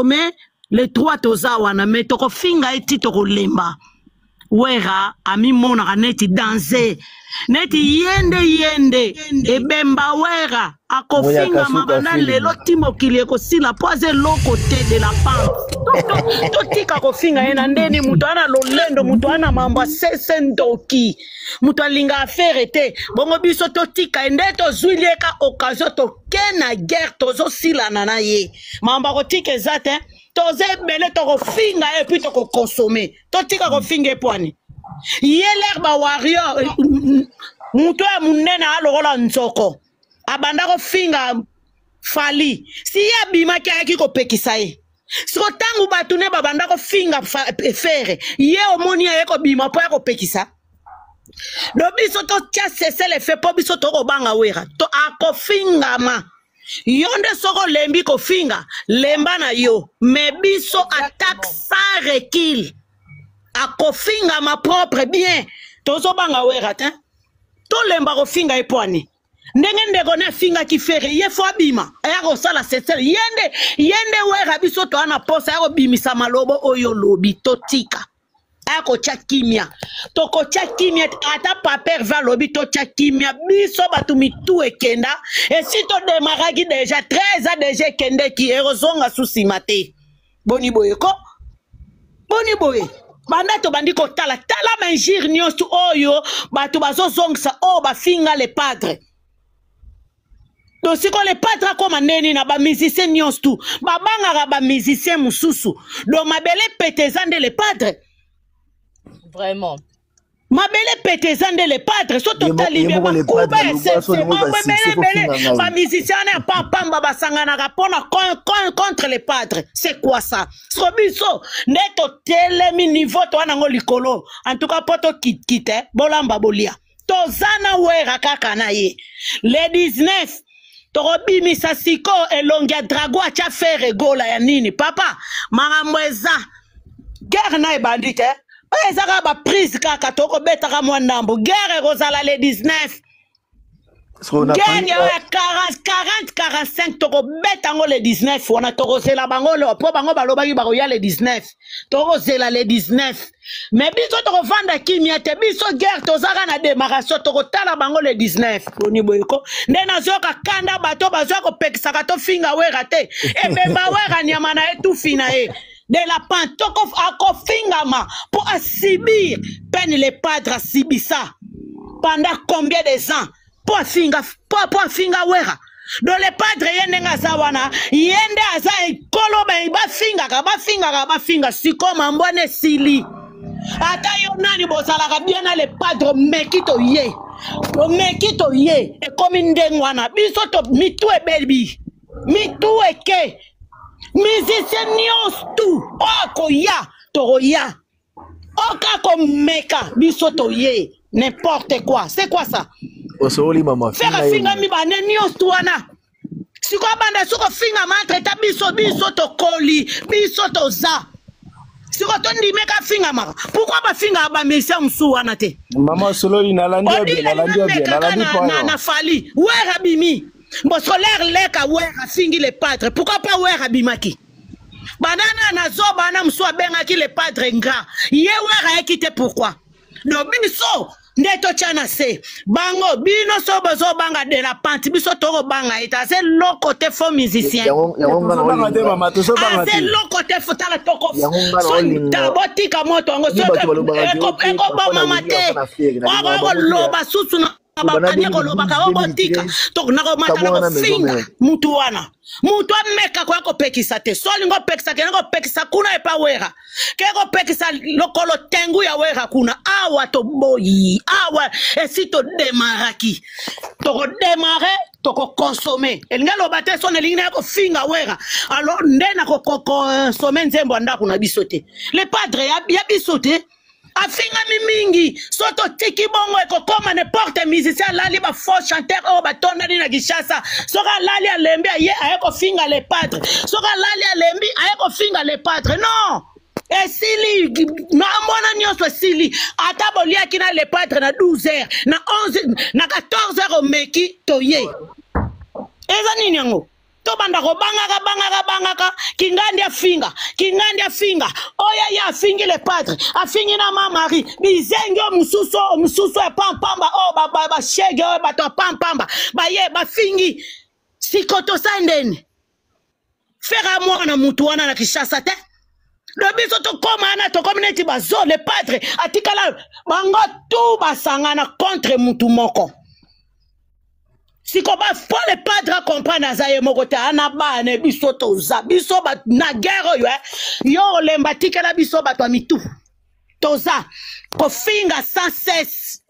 consommer les trois tozawana mais toko finga eti toko lemba wera ami mona neti danser neti yende ebemba wera akofinga mabana lelo timokili ekosila poise loko te de la pente totika kofinga ena ndeni mutu ana lolendo mutu ana mambo sese ndoki mutu alinga affaire te bongo biso totika ende tozwili eka occasion toke na guerre tozosilana na ye mambo kotika eza te toze ebele tokofinga e puis tokokonsome totika kofinga epwani ye l'herbe warrior mutu ya munene alokola nzoko abanda kofinga fali si ya bimaki ayaki kopekisa ye siko tangu batu ne babanda kofinga fere ye omoni aye kobima po ya kopekisa do biso totia sese le fe po biso tokobanga wera to akofingama yonde soko lembi kofinga lemba na yo me biso attaque sans recul akofinga ma propre bien tozo banga wera te to lemba kofinga epwani ndenge ndeko na finga kifere ye fo abima aya kosala sesele yende wera biso to ana posa aya kobimisa malobo oyo lobi totika aya kotia kimia tokotia kimia ata paper va lobi totia kimia biso batu mitu ekenda esi to demaraki deja 13 ans deja ekende ki erozonga susima te boni boye ko boni boye banda to bandi kotala tala manjir nyonso oyo batu bazozongisa o bafinga le padre donc si les padres comme neni na ba musicien nyonso tu babanga ba musicien mususu donc mabele petezande les padres vraiment mabele petezande les padres so totali bien ba musicien na pamba basangana kapona contre les padres c'est quoi ça sobiso neto telemi niveau to anango likolo en tout cas poto kite bolamba bolia tozana wera kaka na ye les 19 torobimisa siko elongia drago acha fere gola ya nini papa marambo eza guerre na ebandite ezaka ba prise kaka toko betaka mwanambo guerre rozala le 19 guerre ya 40-45 toko betango le 19 wana toko zela bango le po bango balobaki bako ya le 19 toko zela le 19 mais biso toko vanda kimia te biso guerre tozaka na démarration toko tala bango le 19 boni boyeko ndena zoka kanda bato bazoko pekisaka to finga wera te ebemba wera nyama na etu fina e de la pantoko akofingama pour asibir peine les padres asibisa pendant combien de ans pour finga wera do le padre yende ngazawana yende aza ikolo ba finga sikoma mbone sili ata yo nani bozalaka bien na le padre mekito ye e komi ndengwana biso to mitu ebelbi mitu eke musicien nyonso tu okoya toroya okako meka biso toye n'importe quoi c'est quoi ça osoli mama faire finga mi bane nyonso tu wana siko banda soko finga mantreta biso tokoli biso toza siko tondi meka finga maka pourquoi ba finga ba mesia msu wana te mama sololi nalandi bien na fali wera bimi mbosko l'air leka wera fingi le padre pourquoi pas wera bimaki banana na zo bana msu abengaki le padre nga ye wera ekite pourquoi no biso ndeto chana se bango bino so bozo banga de la pente biso toko banga eta c'est le côté faux musicien c'est le côté faux tala toko so tabotika moto ngo so eko ba mama te ngo loba susu na bakanya ko loba ka botika to na ko mata na ko finga mutu wana mutu ameka ko ko pekisa te so lingo pekisa ke ngo pekisa kuna epa wera ke ko pekisa lokolo tengu ya wera kuna awa to boyi awa esito demaraki to ko démarrer to ko consommer elingalo bate so nelinga ko finga wera alors ndena ko consommer nzembo anda kuna bisote le padre ya bisote afinga mingi soto tiki bongo ekokoma n'importe musicien lali ba faux chanteur o batonda ni na Kinshasa soka lali alembi aye ayeko finga les padres soka lali alembi ayeko finga les padres non esili na mona nyonso esili ata boliaki na les padres na 12h na 11 na 14h omeki toye eza nini yango to banda ko bangaka kingandi afinga oya ya afingi le padre afingi na mama Marie bizengyo mususo e pampamba ba shege bato pampamba ba ye ba fingi sikoto sandeni fera mwana mutu wana na Kishasa te le biso to koma to community bazo le padre atikala bango tout basangana contre mutu moko. Si comme faut le padre comprendre azaye mokote anabane biso toza biso bat na guerre yo lembatika na biso bat mitu toza kofinga sans cesse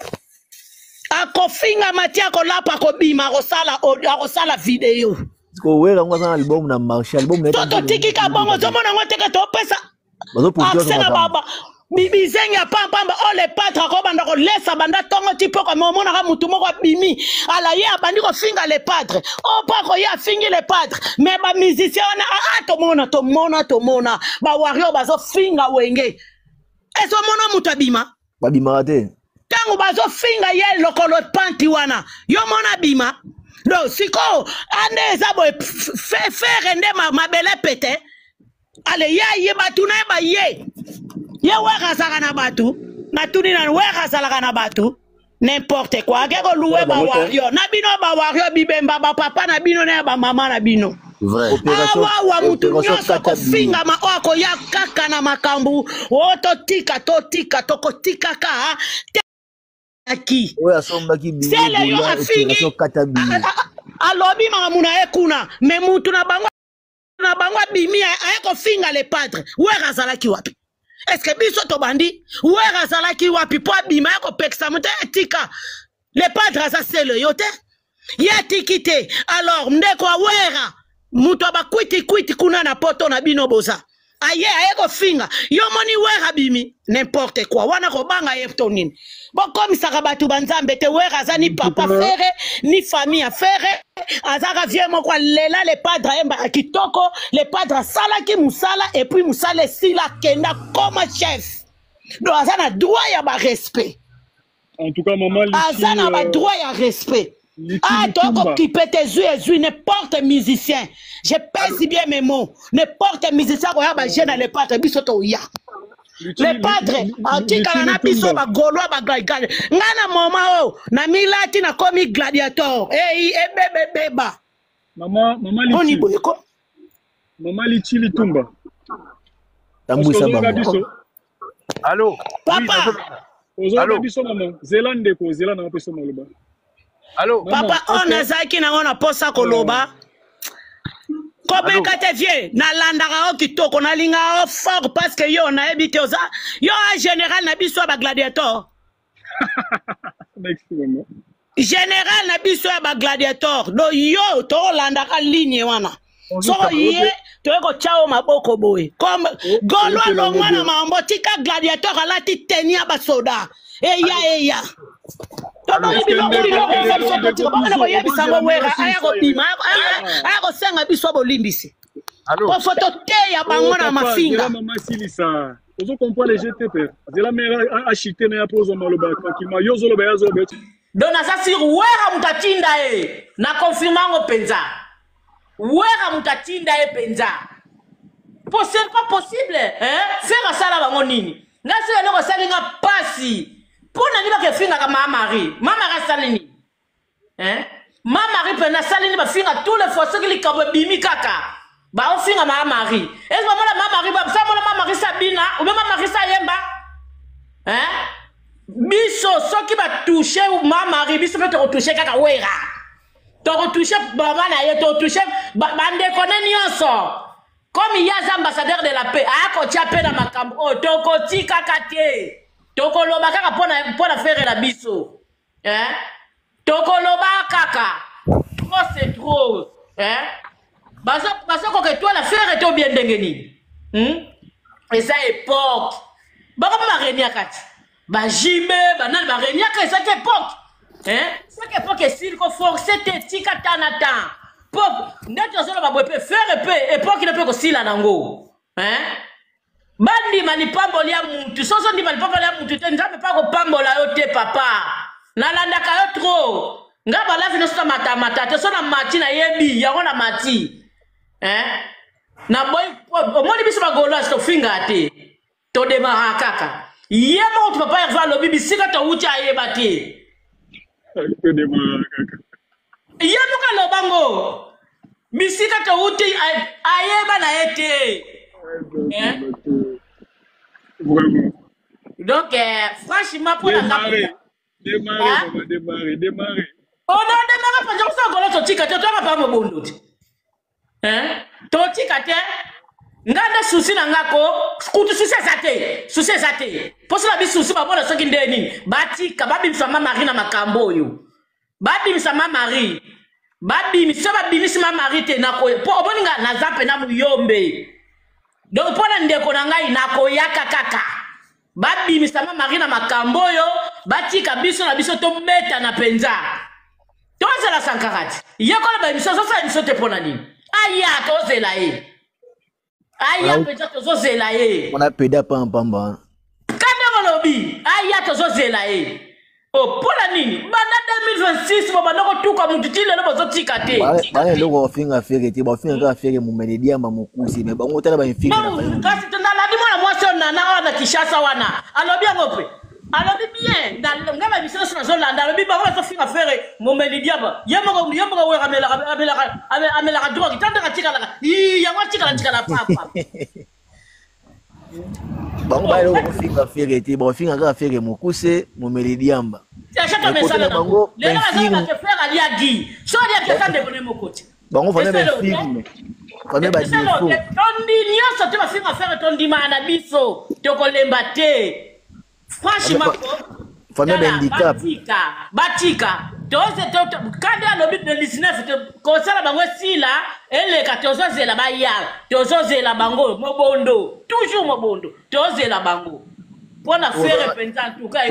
akofinga matia ko lapa ko bima ko sala video ko wera ngwa album na marché album na toto tiki ka bongo zomona ngoteka to pesa aksena baba bibi zenga pampamba le padre ko banda ko lesa banda tongo tipo ko momona ka mutu moko bimi ala ye abandi ko finga le padre pa ko ya fingi le padre mais ba musicien to mona ba wario bazo finga wenge eso mona mutu bima babima te tango bazo finga ye lokolo panti wana yo mona bima do siko ande zabo fe rende mabele pete ale ya ye batu na ba ye ye wera saka na batu na tuni na wera sala na batu n'importe quoi keko loué ba wario na bino ba wario bibemba ba papa na bino na ba mama na bino vrai wa mutu nyonso ko finga ma oko ya kaka na makambu totika tokotika ka aki oya somba ki bi sele yo afingi alobi mamuna ekuna me mutu na bango bimi ayeko finga le padre wera sala ki wapi. Est-ce que biso to bandi wera sala ki wapi po bima ko peksa muta etika le padre sa sele yote ya tikite alors ndeko wera muto ba kwiti kuna na poto na bino boza aye ayeko finga yo moni wera bimi n'importe quoi wana ko banga yeftonine bon comme ça rabatu banzambe te wera za ni papa frère ni famille frère azaka vie moko lela le padre emba kitoko le padre sala ki musala et puis musala sila kenda comme chef donc azana droit ya ba respect en tout cas maman azana ba droit ya respect donc qui peut te jouer n'importe musicien je pèse bien mes mots n'importe musicien ko ya ba jeune le padre bisoto ya le padre antika na biso ba golwa ba gaigale ngana moma na milati na komi gladiator beba mama oni boyeko mama Lichili Tumba tambusa baba allô papa ozo biso mama Zelande ko Zelanda na peso maloba allô papa on azaki na ngona posa koloba Kobeka te vie na landaka o kitoko na linga o fort parce que yo na ebite oza yo en général na biso ba gladiator général na biso ba gladiator do yo to landaka ligne wana so ye to ko chao maboko boy comme golwa lo mwana mambo tika gladiator alati tenia ba soda eya Pona niba ke finga ka mama Marie salini mama Marie pena salini ba finga tous les fois que li kabo bimi kaka ba o finga mama Marie est-ce que mama Marie ba sa mama Marie Sabina ou même mama Marie Sayemba biso soki ba toucher ou mama Marie biso peut te toucher kaka wera to toucher baba na ye to toucher bande konen nyonso comme il y a ambassadeur de la paix ko tia pe na makambo to ko tika kate Toko loba kaka pona faire la biso. Toko loba kaka. Trop c'est trop. Baso que toi la faire est bien dengeni. Et ça époque. Baka ma renia kati. Ba jime, banal ba renia ka ça époque. Ça époque est s'il ko forcer te tika tanata. Pop, ndati zo ba bope faire pe époque ne peut ko sila nango. Bandi manipambolia muntu soso ndi manipambolia muntu te nzambe pa ko pambola yo te papa nalandaka yo trop ngaba la vino sota mata te sona mati na yebi yango na mati hein na boy omoni biso bagolas to finga te to demara kaka yema tu papa Hervé alobi bisika to uti ayeba te to demara kaka yema ka lobango bisika to uti ayeba na ete hein vraiment donc franchement pour la démarrer on a démarré parce que ça golas to tika te to pas mo bondo te hein to tika te nganda susi na ngako kutu susi zate poso la bi susi ba bona soki ndeni batika babimisa mama Marie na makambo oyo babimisa mama Marie babimisa Marie te nako po oboninga na zape na muyombe donc pona ndeko na ngai nako yaka kaka babimisa mama Marie na makambo oyo batika biso na biso to beta na penza to zela sankarati yekola ba biso so biso te pona nini aya to zela e aya peta to zela e on a pédé pas en pamba kana ngolobi aya to zela e o pona nini bana 2026 baba nako tuka mutitile lo bozo tika te bana loko finga fere te ba finga ka fere mu media ma mukusi me ba ngotala ba finga na ba kasi tondala di mwana mwasi na wana Kishasa wana alobi ngope alobi bien ngaba biso na zolanda alobi ba wana finga fere mu media ba yemo we amela drogue tanda katika la ya tika la papa bango ba loko finga fere te ba finga ka fere mukusi mu media mba chaque message bango le bazaka te faire ali agi so ali akenda de bonne mokoti bango fane ba film fane ba difo tondi nyoso te ba finga fere tondi mana biso to kolemba te franchement fane ba handicap batika toze to kanda lobi de 19 te kosala bango sila eleka tozozela ba ya tozozela bango mobondo toujours mobondo tozela bango pona faire penza en tout cas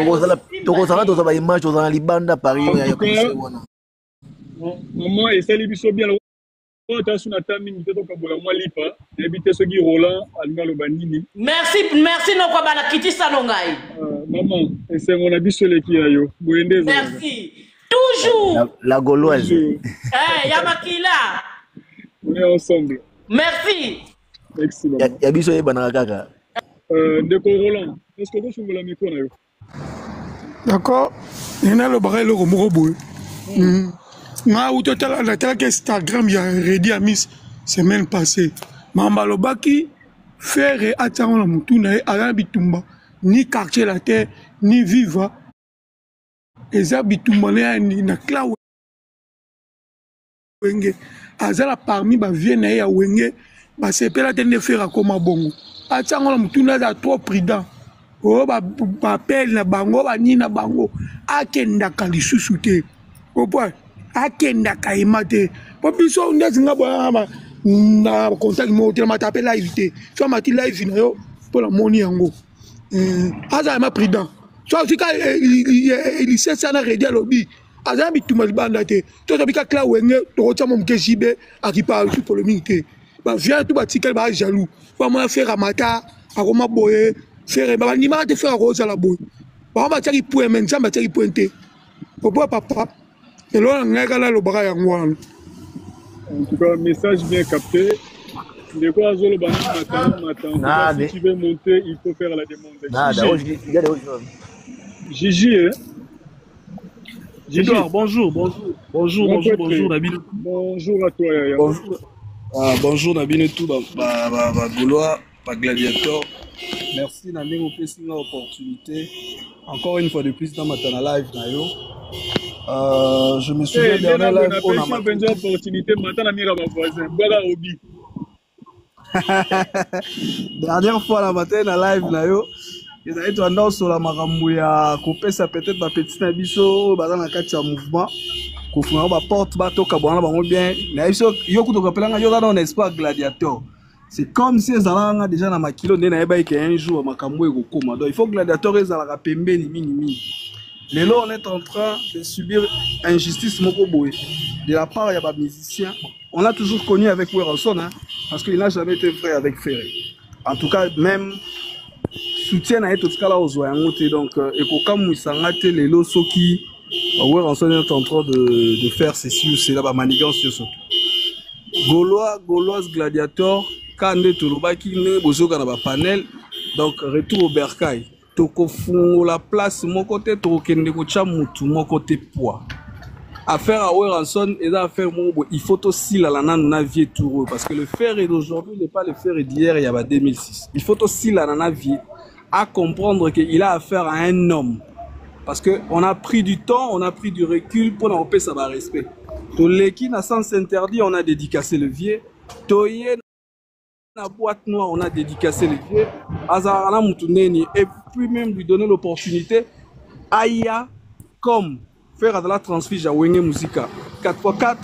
to ba image to za libanda Paris ya komse wana maman esali biso bien o ta suna tamini te to kabola mwa lipa ebite soki Roland alinga lo banini merci no kwa bana kitisa no ngai maman esengo na biso leki ya yo boyende merci toujours la gauloise ya makila on est ensemble merci ya biso e bana kaka ndeko Roland est-ce que vous souvenez la micro na yo d'accord ina lo bagay lo moko boy nga ou total la télé Instagram ya Redi Amis semaine passée mamba lo baki faire atango na mutu na ala bitumba ni quartier la terre ni viva eza bitumba ni na cla wenge azala parmi ba vie na ya wenge ba sepela tende faire comme bongo atango na mutu na za trop prudent o ba pelle na bango ba ni na bango akenda kalisusu te o point akenda kaima te po biso ndazinga ba na contact mo te mata pe live te so mati live na yo pour la moni yango aza ma prudent so fika il sait ça na Redi lobby aza bituma libanda te to bika kla wenge to tsa mo mkejibe akipa tout polémique te ba vient tout ba tikel ba jaloux ba mo faire mata akoma boye faire ba ni ma te faire rose la boye ba ba tsa ki point men nzamba tsa ki pointé popo papa et là on a le bras yango en tout cas message bien capté de quoi azolo bani matin si tu veux monter il faut faire la demande Gigi Gigi bonjour Nabil bonjour à toi Yaya bonjour Nabil et tout ba Gaulois ba Gladiator merci na ndenge opesi nga opportunité encore une fois de plus dans Matana live na yo je me souviens dernier live on a une opportunité Matana mira ba voisin boga obi dernière fois la Matana live na yo ezali to anda sur la makambo ya kopesa peut-être ba petit na biso baza na kati ya mouvement kofunga ba porte ba toka bwana bango bien na biso yo kuto kapelanga yo dans espoir Gladiator. C'est comme si ezalanga déjà na makilo nde na yeba ke un jour makambo ekokoma. Donc il faut Gladiator ezalaka pembeni mingi. Lelo on est en train de subir injustice moko boye de la part ya ba musiciens. On l'a toujours connu avec Weranson hein, parce qu'il n'a jamais été vrai avec Ferré. En tout cas même soutien à tout ce cas-là aux oyangote donc ekokamu isangate lelo soki Weranson est en train de faire ceci ou cela ba manigance surtout. Gauloise Gladiator, Kande Tolobaki, Bozoka na ba panel, donc retour au Bercail. Toko fungo la place, mon côté, Toko Kende Kocha Moutou, mon côté poids. Affaire à Weranson, et affaire il faut aussi la nana vie tour parce que le fer d'aujourd'hui n'est pas le fer d'hier, il y a 2006. Il faut aussi la nana vie à comprendre qu'il a affaire à un homme. Parce qu'on a pris du temps, on a pris du recul pour n'en ça va respect. Toleki n'a sens interdit, on a dédicacé le vieux. Toye na boîte noire, on a dédicacé le vieux. Azarana Moutouneni, et puis même lui donner l'opportunité. Aya, comme faire de la transfige à Wenge Musica. 4x4,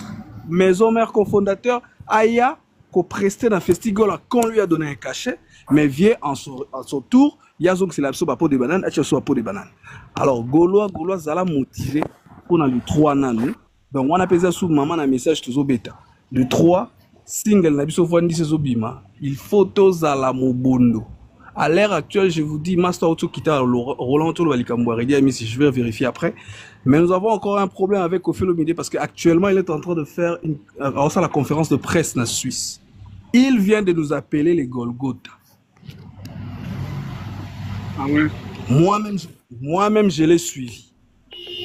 maison mère cofondateur. Aya, qu'on prestait dans le festival, qu'on lui a donné un cachet. Mais vieux en son tour. Yazong c'est la peau de banane, et la peau de banane. Alors, Gaulois, ça l'a motivé pour le 3 nanou. Donc, on a pesé sous maman un message toujours bêta. Le 3, single, il faut tous à la mobondo. À l'heure actuelle, je vous dis, Master Auto Kita, Roland Tolo Valikambouaredi, si je vais vérifier après. Mais nous avons encore un problème avec Ophelomide parce qu'actuellement, il est en train de faire la conférence de presse en Suisse. Il vient de nous appeler les Golgotha. Ah ouais. Moi-même, je l'ai suivi.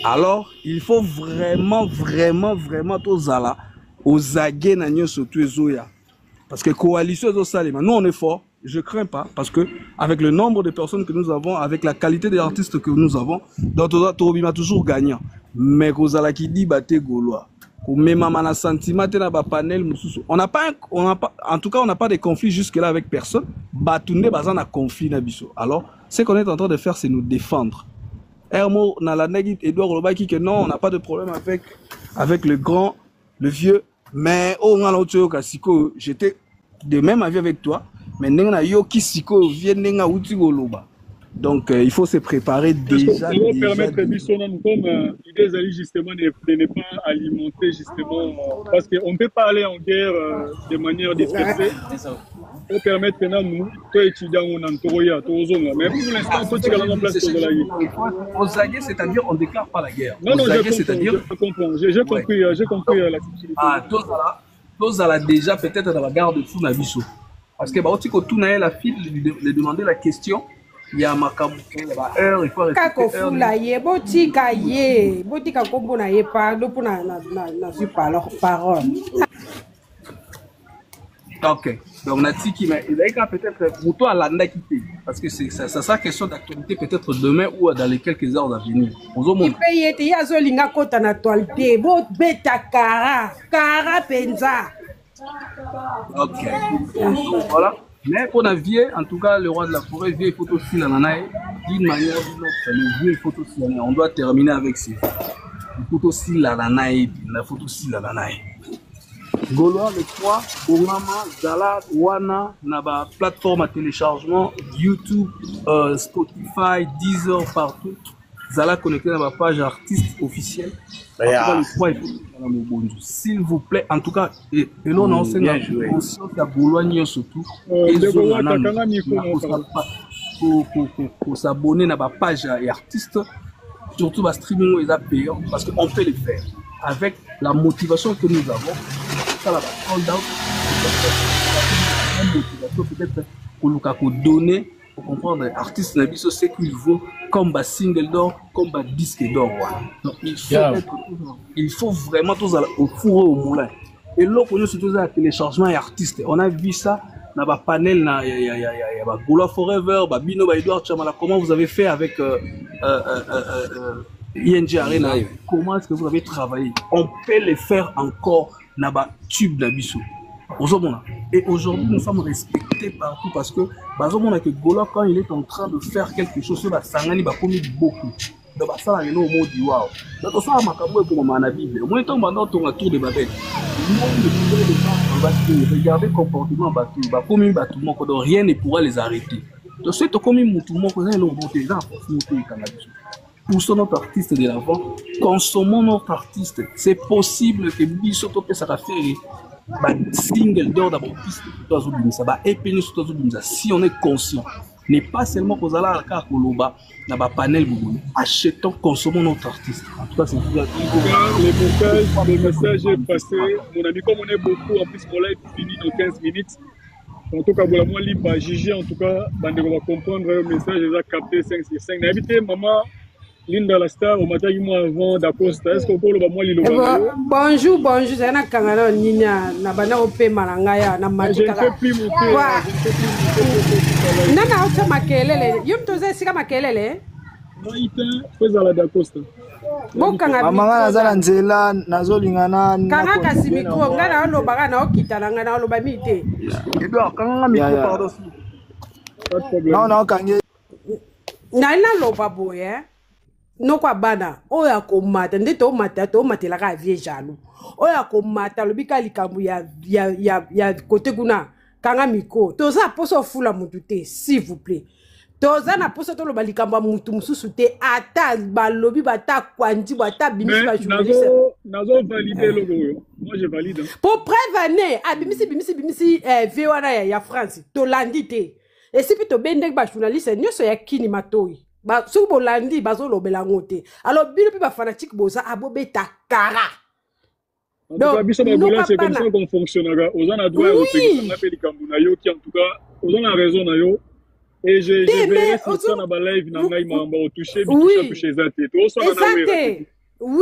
Alors, il faut vraiment tous à aux aguets n'agnon surtout Zoya. Parce que coalition de Salima, nous on est fort. Je crains pas parce que avec le nombre de personnes que nous avons, avec la qualité des artistes que nous avons, Torobima toujours gagnant. Mais Kozala qui dit batte Gaulois. Même à sentiment panel, on n'a pas, en tout cas, on n'a pas de conflit jusque-là avec personne. Batounde bazan a conflit nabiso. Alors, ce qu'on est en train de faire, c'est nous défendre. Hermo, na la négit Edouard Olobaki que non, on n'a pas de problème avec le grand, le vieux. Mais oh, j'étais de même avis avec toi. Mais nenga yo kisiko vient nenga uti goloba. Donc, il faut se préparer déjà. Ça va permettre, comme idées Ali, justement, de ne pas alimenter, justement, parce qu'on peut pas aller en guerre de manière dispersée. Il faut permettre que nous, toi, étudiants, on en Toroya, Torozonga. Mais pour l'instant, toi, tu es en place de la guerre. Aux aguets, c'est-à-dire, on ne déclare pas la guerre. Non, non, je comprends. J'ai compris la subtilité. Ah, tous à la déjà, peut-être dans la garde de Funabiso. Parce que, bah, quand tu as la fille, lui demander la question. Il y a ma heure, il faut respecter heure. Botika ye, botika kombo na ye pa, do pour na parole. Ok, donc Natiki, mais il y a peut-être Mouto à l'anda quitté, parce que c'est ça question d'actualité peut-être demain ou dans les quelques heures à venir. Il paye te ya zo linga kota na actualité, bo beta kara penza. Ok, voilà. Mais pour la vie, en tout cas, le roi de la forêt, vieux, il faut aussi la nanaï. D'une manière ou d'une autre, le vieux, il faut aussi la nanaï. On doit terminer avec ça. Il faut aussi la nanaï. Il faut aussi la nanaï. Gaulois, le 3, Ongama, Zala, Wana, Naba, plateforme à téléchargement, YouTube, Spotify, Deezer, partout. Zala connecté dans ma page artiste officielle. Le 3, il faut s'il vous plaît, en tout cas, et non, on enseigne la conscience à Gaulois, surtout. Et pour s'abonner à ma page artiste, surtout à streaming et à payant, parce qu'on peut le faire. Avec la motivation que nous avons, ça va peut-être pour donner, pour comprendre l'artiste Nabiso, c'est qu'il vaut comme un single d'or, comme un disque d'or. Donc il faut vraiment tous au four et au moulin. Et là, on se trouve à téléchargement et artiste. On a vu ça dans le panel, il y a Gaulois Forever, Bino, Edouard Chamala. Comment vous avez fait avec ING Arena? Comment est-ce que vous avez travaillé? On peut le faire encore dans le tube d'Abisso. Et aujourd'hui, nous sommes respectés partout parce que, que Gaulois, quand il est en train de faire quelque chose, sur la Sangani, il va commettre beaucoup. Donc, ça, il y a un mot du wow. Donc, ça, pour ma Bible. Au moins, on va dans ton tour de Babel. Regardez le comportement de rien ne pourra les arrêter. Donc, c'est comme un mouvement que nous avons monté dans le Canada. Poussons notre artiste de l'avant, consommons notre artiste. C'est possible que Bissoto peut se faire single d'or d'abord, si on est conscient. n'est pas seulement aux alarmes à Koloba, dans le panel, achetons, consommons notre artiste. En tout cas, c'est le message est passé. Mon ami, comme on est beaucoup, en plus, mon live fini dans 15 minutes. En tout cas, moi, libre, Gigi, en tout cas, on va comprendre le message, déjà capté 5 sur 5. N'habitez, maman, Linda la star, au matin, moi avant d'Acosta. Est-ce qu'on peut le moi, l'île bonjour, bonjour, c'est un Kangalo, Nina, Nabana, Ope, Marangaya, Namadi. Je ne fais plus monter. Nana, on Makelele. Yum Toze, Sika Makelele. Non, il fait à la d'Acosta. Mama nazala nzela nazolingana kanga kasi micro ngana oloba na okitala ngana oloba mite Edouard kanga micro pardon pas de problème non kange na loba boye nokwa bana oya komata ndito mata to matela ka vie jalo oya komata lobika likambu ya côté kuna kanga micro toza poso fula mutu te s'il vous plaît. Toza na poso to lo balikamba mutu mususu te ata balobi bata kwandi bata bimisi ba journaliste nazo valider logo moi je valide pour prévenir bimisi V1 ya France to landi te et si pito bende ba journaliste nyoso ya kini matoi ba so bo landi bazo lobela ngote alors bilo pe ba fanatique boza abobeta kara donc c'est comme ça qu'on fonctionnera aux en a droit on appelle likambu na yo qui en tout cas aux en a raison na yo. Et je verrai si ça n'a pas live n'a pas touché oui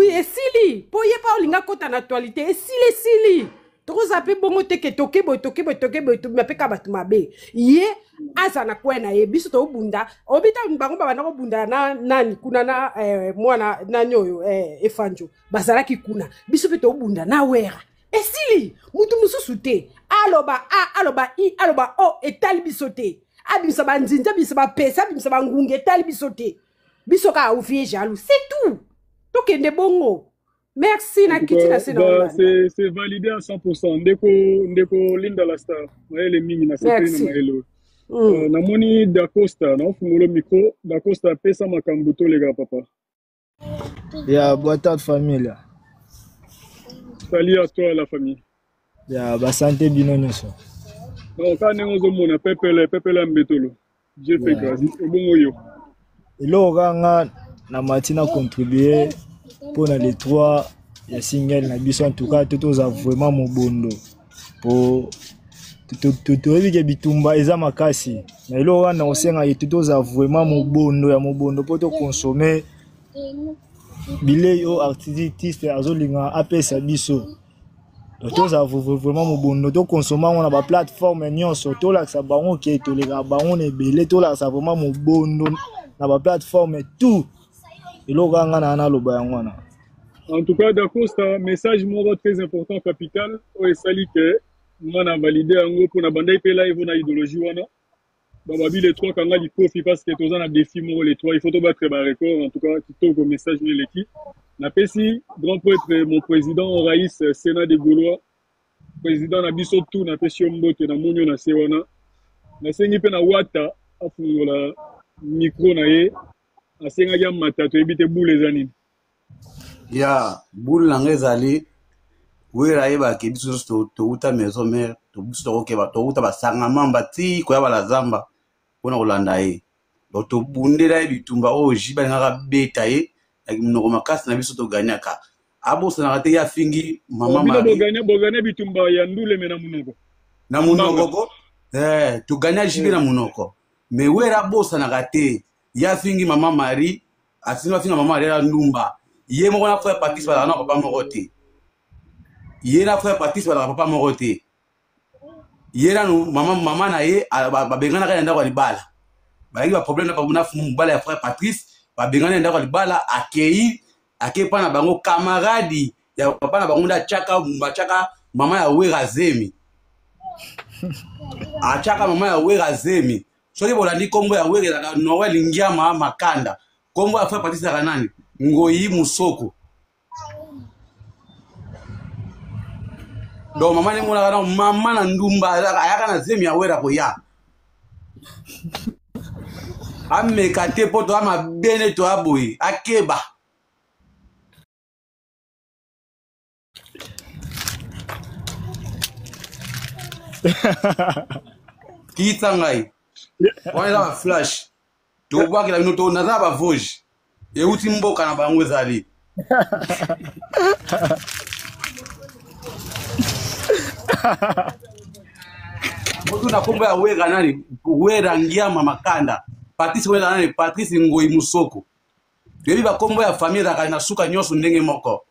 et sili pour y pas linga kota na actualité et sili trop zappé bongo teke toke boy me peka batu mabe ye asa na kwena ye biso to bunda obita bango bana ko bunda na nani kuna na mwana nani oyo efanjo bazalaki kuna biso pe to bunda na wera et sili mutu mususu te aloba o etali biso te abimisa banzinja bisa ba pesa abimisa bangunge tali bisote bisoka ouvie jaloux c'est tout tokende bongo merci na kiti na c'est validé à 100% ndeko Linda la star maele mingi na sepena maelo namoni d'Acosta na fungolo micro d'Acosta pesa makambu to lega papa ya boîte famille salut à toi la famille ya ba santé bino nyonso. Non, quand on a pepele mbetolo. Dieu fait grâce. Et là, on a matina contribué pour les 3 singles na biso en tout cas tout a vraiment mon bondo pour tout que bitumba eza makasi na ilo wana osenga tout a vraiment mon bondo pour to consommer bilei o artiste azolinga apesa biso. Tous avons vraiment mon bon nous consommons on a ba plateforme nyon surtout là ça baron qui est les gars baron est belé tout là ça vraiment mon bon na ba plateforme tout et lo ganga na loba ngwana en tout cas d'Acosta message moi très important capital o esali que moi na validé ngo pour na banda pe live na idéologie wana ba bi les 3 kanga li profit parce que tous en a défi moi les 3 il faut to battre ba record en tout cas tout comme message de l'équipe. Napesi grand prêtre mon président Raïs Sénat des Gaulois président na biso tout na pesi mbote na monyo na sewana na sengi pe na wata afungola micro na ye asenga ya matato ebite boule zanini ya boule langezali wera yeba ke biso to uta maison mère to biso to uta basanga mamba ti ko ya bala zamba pona kolanda ye to bundela bitumba o jiba ngaka beta ye no makasi na biso to ganyaka abosa na te ya fingi mama mari boganya bitumba ya ndule mena munoko ko to ganya jibe na munoko me wera bosa na te ya fingi mama mari asino finga mama mari la ndumba ye mo na frère participe na papa moko te ye na frère participe na papa moko te ye na mama na ye ba bengana ka ndako libala ba yi ba problème na ba fumu bala ya frère Patrice ba bengana ndako libala akei pana bango camarade ya papa na bango nda chaka mama ya wera zemi achaka mama ya wera zemi soki bolandi kombo ya wera Noel Ngiama Makanda kombo ya frère Patrice ya nani Ngoyi Musoko do mama ni mona kana mama na ndumba ayaka na zemi ya wera ko ya amekate poto ama bene to aboyi akeba Kitangai On est dans flash. Tu vois que la minute on a pas Vosges. Et où Timbo kana bango zali. Moto na kombo ya wera nani? Wera Ngiama Makanda. Patrice wera nani? Patrice Ngoi Musoko. Yebi ba kombo ya famille da kana suka nyoso ndenge moko.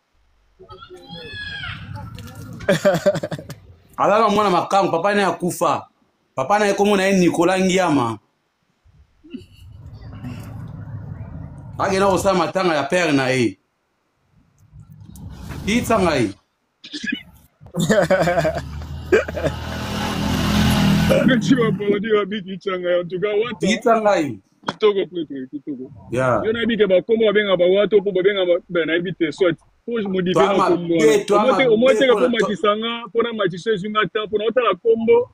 Alala mwana makangu papa na yakufa. Papa na yekomo na Nicolas Ngiama. Agena osama matanga ya père na ye. Itsangai. Tu vas produire un bit Itsangai. En tout cas, what? Itsangai. Kitoko prêtre, kitoko. Yeah. Yo na bi ke ba komo benga ba wato po benga ba na bite soit. Faut je modifie na kombo. Au moins c'est comme Matisanga, pour na Matisse zinga ta pour na la combo.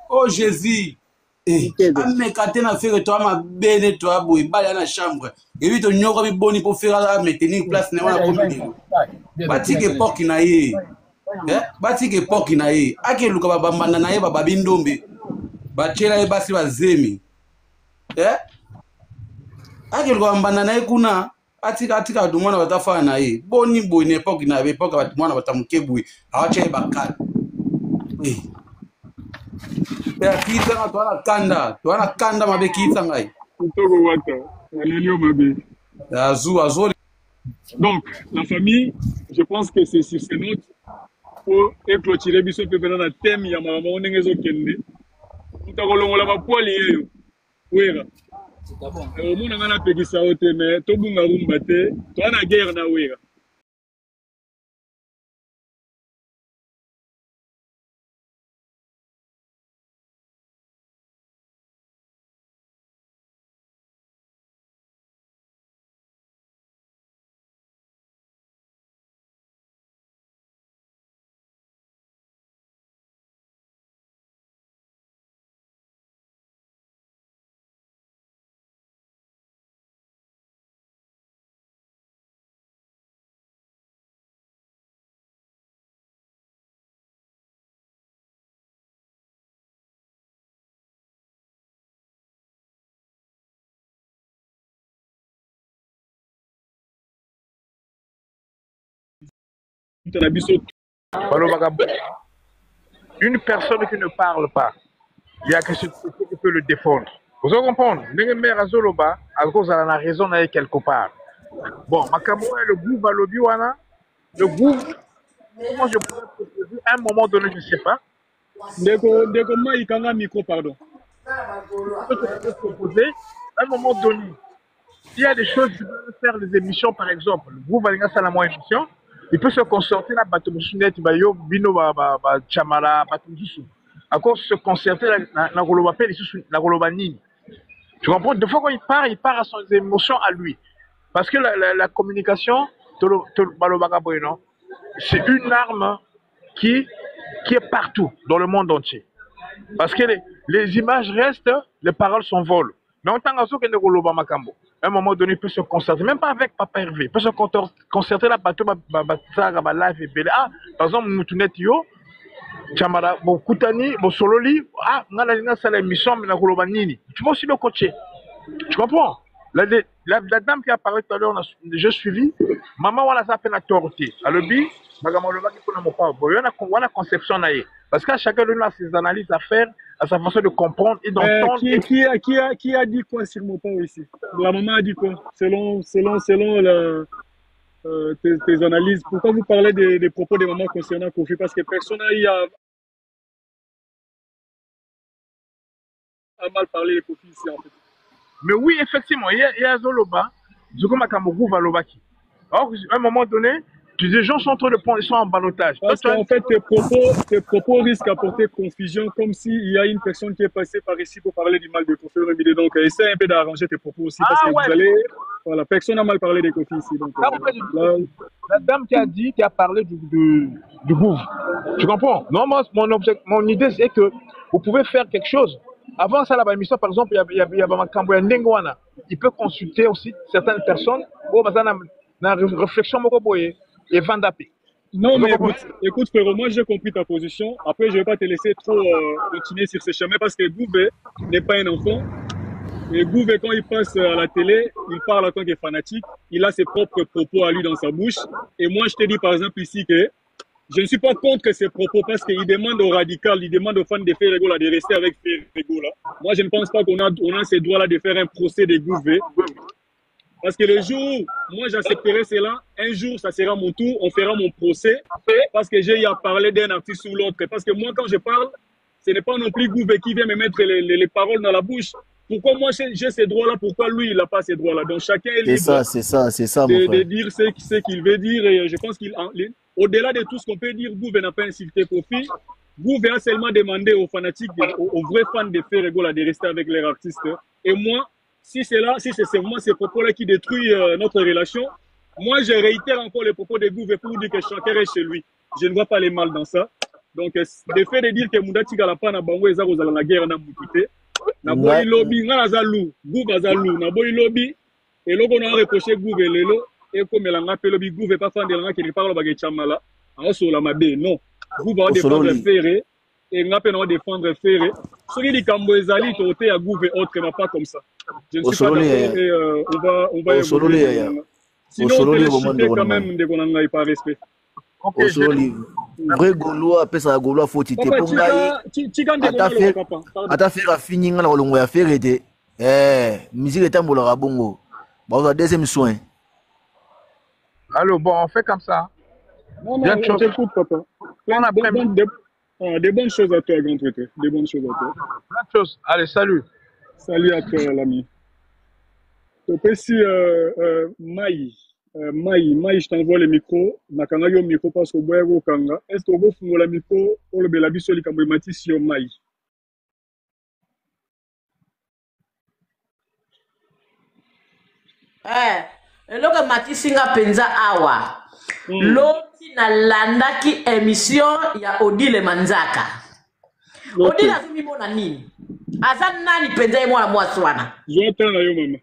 Oh Jésus. Amekate na faire toi ma bene toi boy bala na chambre. Et vite nyoko bi boni pour faire maintenir place na wana kombi. Batike époque na ye. Batike époque na ye. Ake luka babambana na ye baba bindombe. Bachela ye basi bazemi. Ake luka babambana na ye kuna atika dumwana batafa na ye. Boni boy na époque na ye époque batumwana batamukebwe. Awacha ye bakala. Ya kita tuana kanda mabe kita ngai. Kitoko wata. Alelio mabe. Azul. Donc, la famille, je pense que c'est sur ces notes pour clôturer biso pepena na thème ya mama onengezo kende. Utakolongola ba poili yeyo. Wera. Omona ngana pekisa ote me tobunga rumba te, toana guerre na wera. Une personne qui ne parle pas, il y a quelque chose qui peut le défendre. Vous comprenez? Azoloba, à cause de la raison d'aller quelque part. Bon, Makambo, le goût va le goût, comment je pourrais proposer à un moment donné, je ne sais pas. Deko Maïkanga micro, pardon. Je peux proposer à un moment donné. Il y a des choses, je peux faire des émissions, par exemple. Le groupe Valinga Salamo émission. Il peut se concerter là, Batomusunet, Bayo, Bino, Chamala, Batomusu. Encore se concerter la Golobapel, la Golobanini. Tu comprends? Deux fois quand il part à son émotions à lui. Parce que la communication, c'est une arme qui est partout, dans le monde entier. Parce que les images restent, les paroles s'envolent. Mais en tant que Makambo, à un moment donné, il peut se concerter, même pas avec Papa Hervé, il peut se concerter là, par exemple, Moutunet Yo, Chamara, Kutani, Sololi, c'est l'émission, mais tu vas aussi le coacher. Tu comprends? La dame qui a parlé tout à l'heure, j'ai suivi, maman, on a fait la tortue. Alors, il y a la conception. Parce que chacun de nous a ses analyses à faire, à sa façon de comprendre et d'entendre. Qui a dit quoi sur mon point ici? La maman a dit quoi? Selon tes analyses, pourquoi vous parlez des propos des mamans concernant Kofi? Parce que personne n'a mal parlé de Kofi ici en fait. Mais oui, effectivement, il y a Zoloba, Zukoma Kamougou Valobaki. Alors, à un moment donné, les gens sont en train de prendre, ils sont en ballottage. Parce qu'en fait, tes propos risquent d'apporter confusion, comme s'il y a une personne qui est passée par ici pour parler du mal de Kofi Olomide. Donc, essaie un peu d'arranger tes propos aussi, parce que vous allez... Voilà, personne n'a mal parlé de Kofi ici. Donc, la dame qui a parlé du gouffre, tu comprends? Non, mon idée, c'est que vous pouvez faire quelque chose. Avant ça, la mission, par exemple, il y a Makambo ya Ndengwana. Il peut consulter aussi certaines personnes. Dans la réflexion, et Vandapé. Non, mais écoute, frérot, moi j'ai compris ta position. Après, je vais pas te laisser trop continuer sur ce chemin parce que Gouvé n'est pas un enfant. Et Gouvé, quand il passe à la télé, il parle en tant que fanatique. Il a ses propres propos à lui dans sa bouche. Et moi, je te dis par exemple ici que je ne suis pas contre ces propos parce qu'il demande aux radicales, il demande aux fans de Ferrego là, de rester avec Ferrego là. Moi, je ne pense pas qu'on a ces droits-là de faire un procès de Gouvé. Parce que le jour où moi j'accepterai cela, un jour ça sera mon tour, on fera mon procès parce que j'ai eu à parler d'un artiste ou l'autre. Parce que moi, quand je parle, ce n'est pas non plus Gouvé qui vient me mettre les paroles dans la bouche. Pourquoi moi j'ai ces droits-là, pourquoi lui il n'a pas ces droits-là? Donc chacun est libre c'est ça, de dire ce qu'il veut dire. Et je pense qu'au-delà de tout ce qu'on peut dire, Gouvé n'a pas insulté Kofi. Gouvé a seulement demandé aux fanatiques, aux vrais fans de Ferrego de rester avec leurs artistes. Et moi, si c'est vraiment ces propos-là qui détruisent notre relation, moi je réitère encore les propos de Gouvé pour dire que chacun est chez lui. Je ne vois pas les mal dans ça. Donc le fait de dire que Moudati Galapa na bango eza kozala la guerre na mukite. Na boy lobby ngana zalu, Gouvé zalu, na boy lobby et loko na reprocher Gouvé lelo et comme la ngape lobby Gouvé pas fan de la qui parle ba chamala. En so la mabe non. Gouvé va défendre Ferré et ngape na défendre Ferré. Ce qui dit kambo ezali côté à Gouvé autre mais pas comme ça. Je ne suis pas d'accord et on va évoluer. Sinon on peut les chuter quand même dès qu'on en a pas respect. Vrai Gaulois apesa ya Gaulois faut titer pour ngai ata faire fini ngala kolongo ya faire te musique etambola bongo ba deuxième soin. Allô, bon, on fait comme ça. Non, on t'écoute, papa. Des bonnes choses à toi, grand traité. Des bonnes choses à toi. Plein de choses. Allez, salut. Salut à toi, l'ami. Donc ici, Maï, je t'envoie le micro. Nakanga yo micro parce que boye go kanga. Est-ce que vous fungula le micro pour le belabi sur les cambremati sur Maï? Eloko matisinga penza awa. Loti na landaki émission ya Odile Manzaka. Odile azumi mona nini? Aza nani penza ye mwana mwaswana? J'entends na yo mama.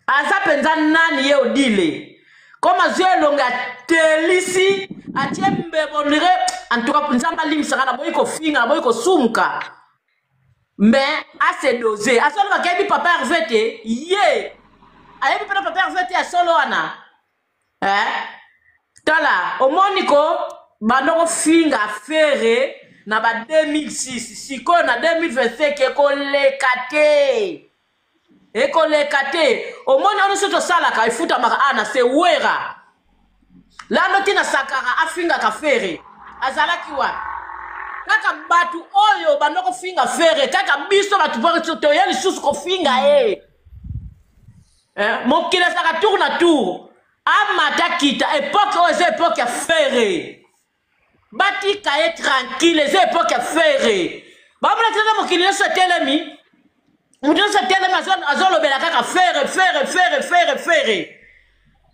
Aza penza nani ye Odile? Koma zwe longa telisi atie mbebonire en tout cas nzamba limsaka na boyiko finga boyiko sumka. Mais assez dosé. Asolo ka kebi papa Hervé ye. Ayebi pena papa Hervé ya solo ana. Tala, au Monico, bandoko finga ferré na ba 2006, siko na 2025 eko lekate. Au moni ono soto sala ka ifuta maka ana se wera. Lando tina sakara afinga ka ferré. Azalaki wa. Kaka batu oyo bandoko finga ferré, kaka biso batu bori soto yeli susu ko finga Mokila saka tour na tour. Amata kita époque aux époques ferré. Bati kaye tranquille les époques ferré. Babula tena mokili so telemi. Mudino so telemi azolo bela kaka ferré.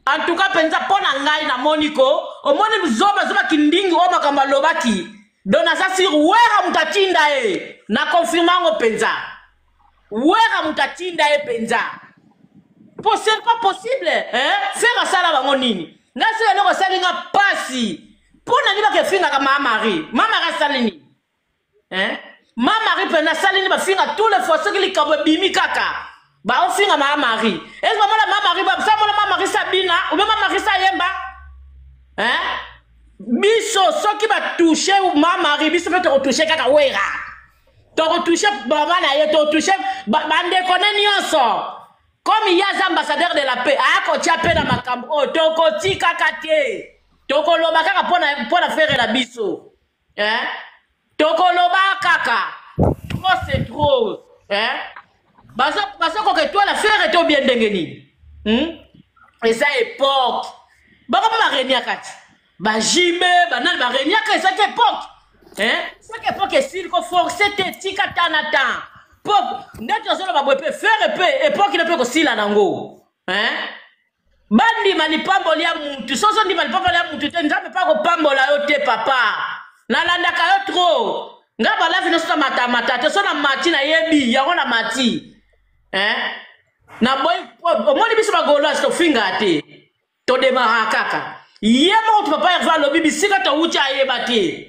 En tout cas penza pona ngai na Monico, o moni zoba kindingi o makamba lobaki. Dona sa sir wera mutatinda na confirmango penza. Wera mutatinda penza. C'est pas possible, faire ça là bango nini. Nga se no sali nga pasi. Pona ni ba ke finga ka mama Marie salini. Mama Marie pena salini ba finga tous les fois ce qui li kabwe bimi kaka. Ba on finga mama Marie. Est-ce que mama Marie ba ça mama Marie Sabina ou même Marie Sayemba? Biso so qui ba toucher ou mama Marie biso peut te retoucher kaka wera. Te retoucher baba na ye te retoucher bande konen nyonso. Comme il y a un ambassadeur de la paix, ako tiape na makambo, toko tika kate, toko loba kaka pona faire la biso, toko loba kaka, trop c'est trop, baso koke toi la faire et bien dengeni, et ça époque, bako ma renia kati, ba jime, banal ba renia kati, ça époque, ça époque est s'il ko forcer te tika tanatan. Pop, net yosolo babwepe faire pe époque ne peut que sila nango. Bandi mani pambolia muntu, soso ndi mani pambolia muntu te nzambe pa ko pambola yo te papa. Na landaka yo trop. Ngaba la fino sota mata te sona mati na yebi yango na mati. Na boy omoni biso ba gola sto finga te. To demara kaka. Yemo tu papa Hervé lobi bisika to uti ayeba te.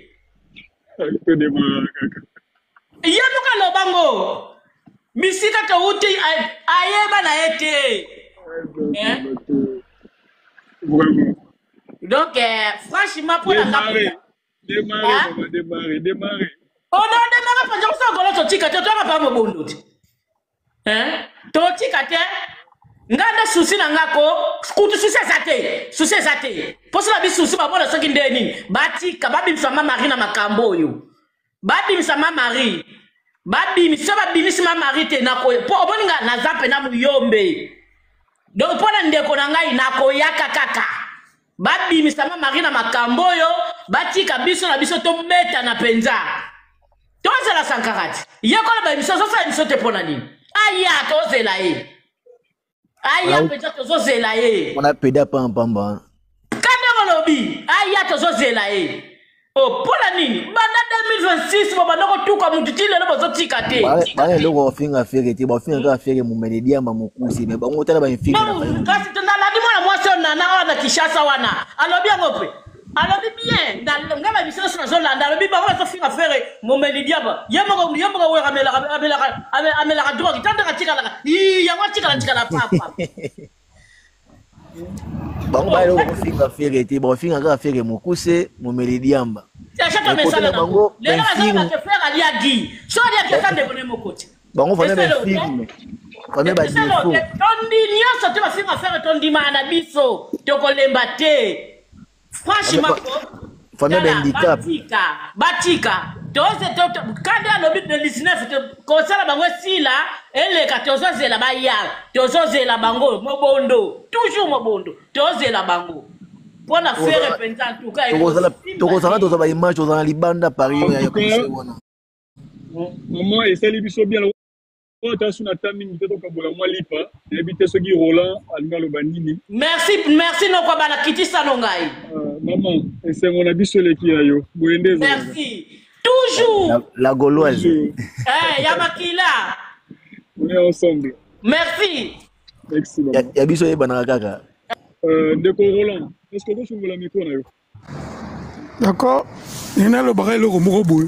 Yemo ka lobango. Bisika to uti ayeba na ete. Donc franchement pour la démarrer. Oh non, démarrer parce que ça golo to tika te to pas mo bondo. To tika te nganda susi na ngako kutu susi zate poso la bi susi ba bona soki ndeni batika babi msama mari na makambo yo babi msama mari babi msama binisi ma mari te nako po oboninga na zape na muyombe donc pona ndeko na ngai nako yaka kaka babi msama mari na makambo yo batika biso na biso to beta na penza to zela sankarati yekola ba biso so sa biso te pona nini aya to zela e. Aya peut-être tozo zela e. On a pédé pas en pamba. Quand on lobby, aya tozo zela e. Oh pour la nini? Bana 2026 baba noko tuka mutitile no bozo tikate. Bana loko finga ferete, ba finga fere mu menedia mamukusi me ba ngotala ba finga. Non, kasi tanda la dimo na mwasi na na Kishasa wana. Alobi ngope. Alobi bien, ngaba biso na Zolanda, alobi ba wa finga fere mu menedia ba. Yemo we amela drogue, tanda katika la. Ya watika la papa. Bango ba loko finga ferete, ba finga ka fere mukuse mu menedia. Chaque message bango les gens va te faire ali agi so dia ke kande bone mokoti bango fane ba film fane ba difo tondi nyoso te ba finga faire tondi mana biso to kolemba te franchement fane ba handicap batika toze to kande alobi de 19 te kosala bango sila eleka tozo zela ba ya tozo zela bango mobondo toujours mobondo tozela bango. Pour la faire penza en tout cas. Tokozala ba image dans libanda Paris ya komse wana. Maman esali biso bien o ta suna taming te to kabola mwa lipa ebite soki Roland alinga lo banini. Merci no kwa bana kitisa no ngai. Maman esengo na biso leki ya yo. Boyende za. Merci. Toujours. La gauloise. Ya makila. On est ensemble. Merci. Merci. Ya biso e bana kaka. Ndeko Roland, est-ce que vous avez la micro na yo? D'accord. Il y a le barrel au Moroboy.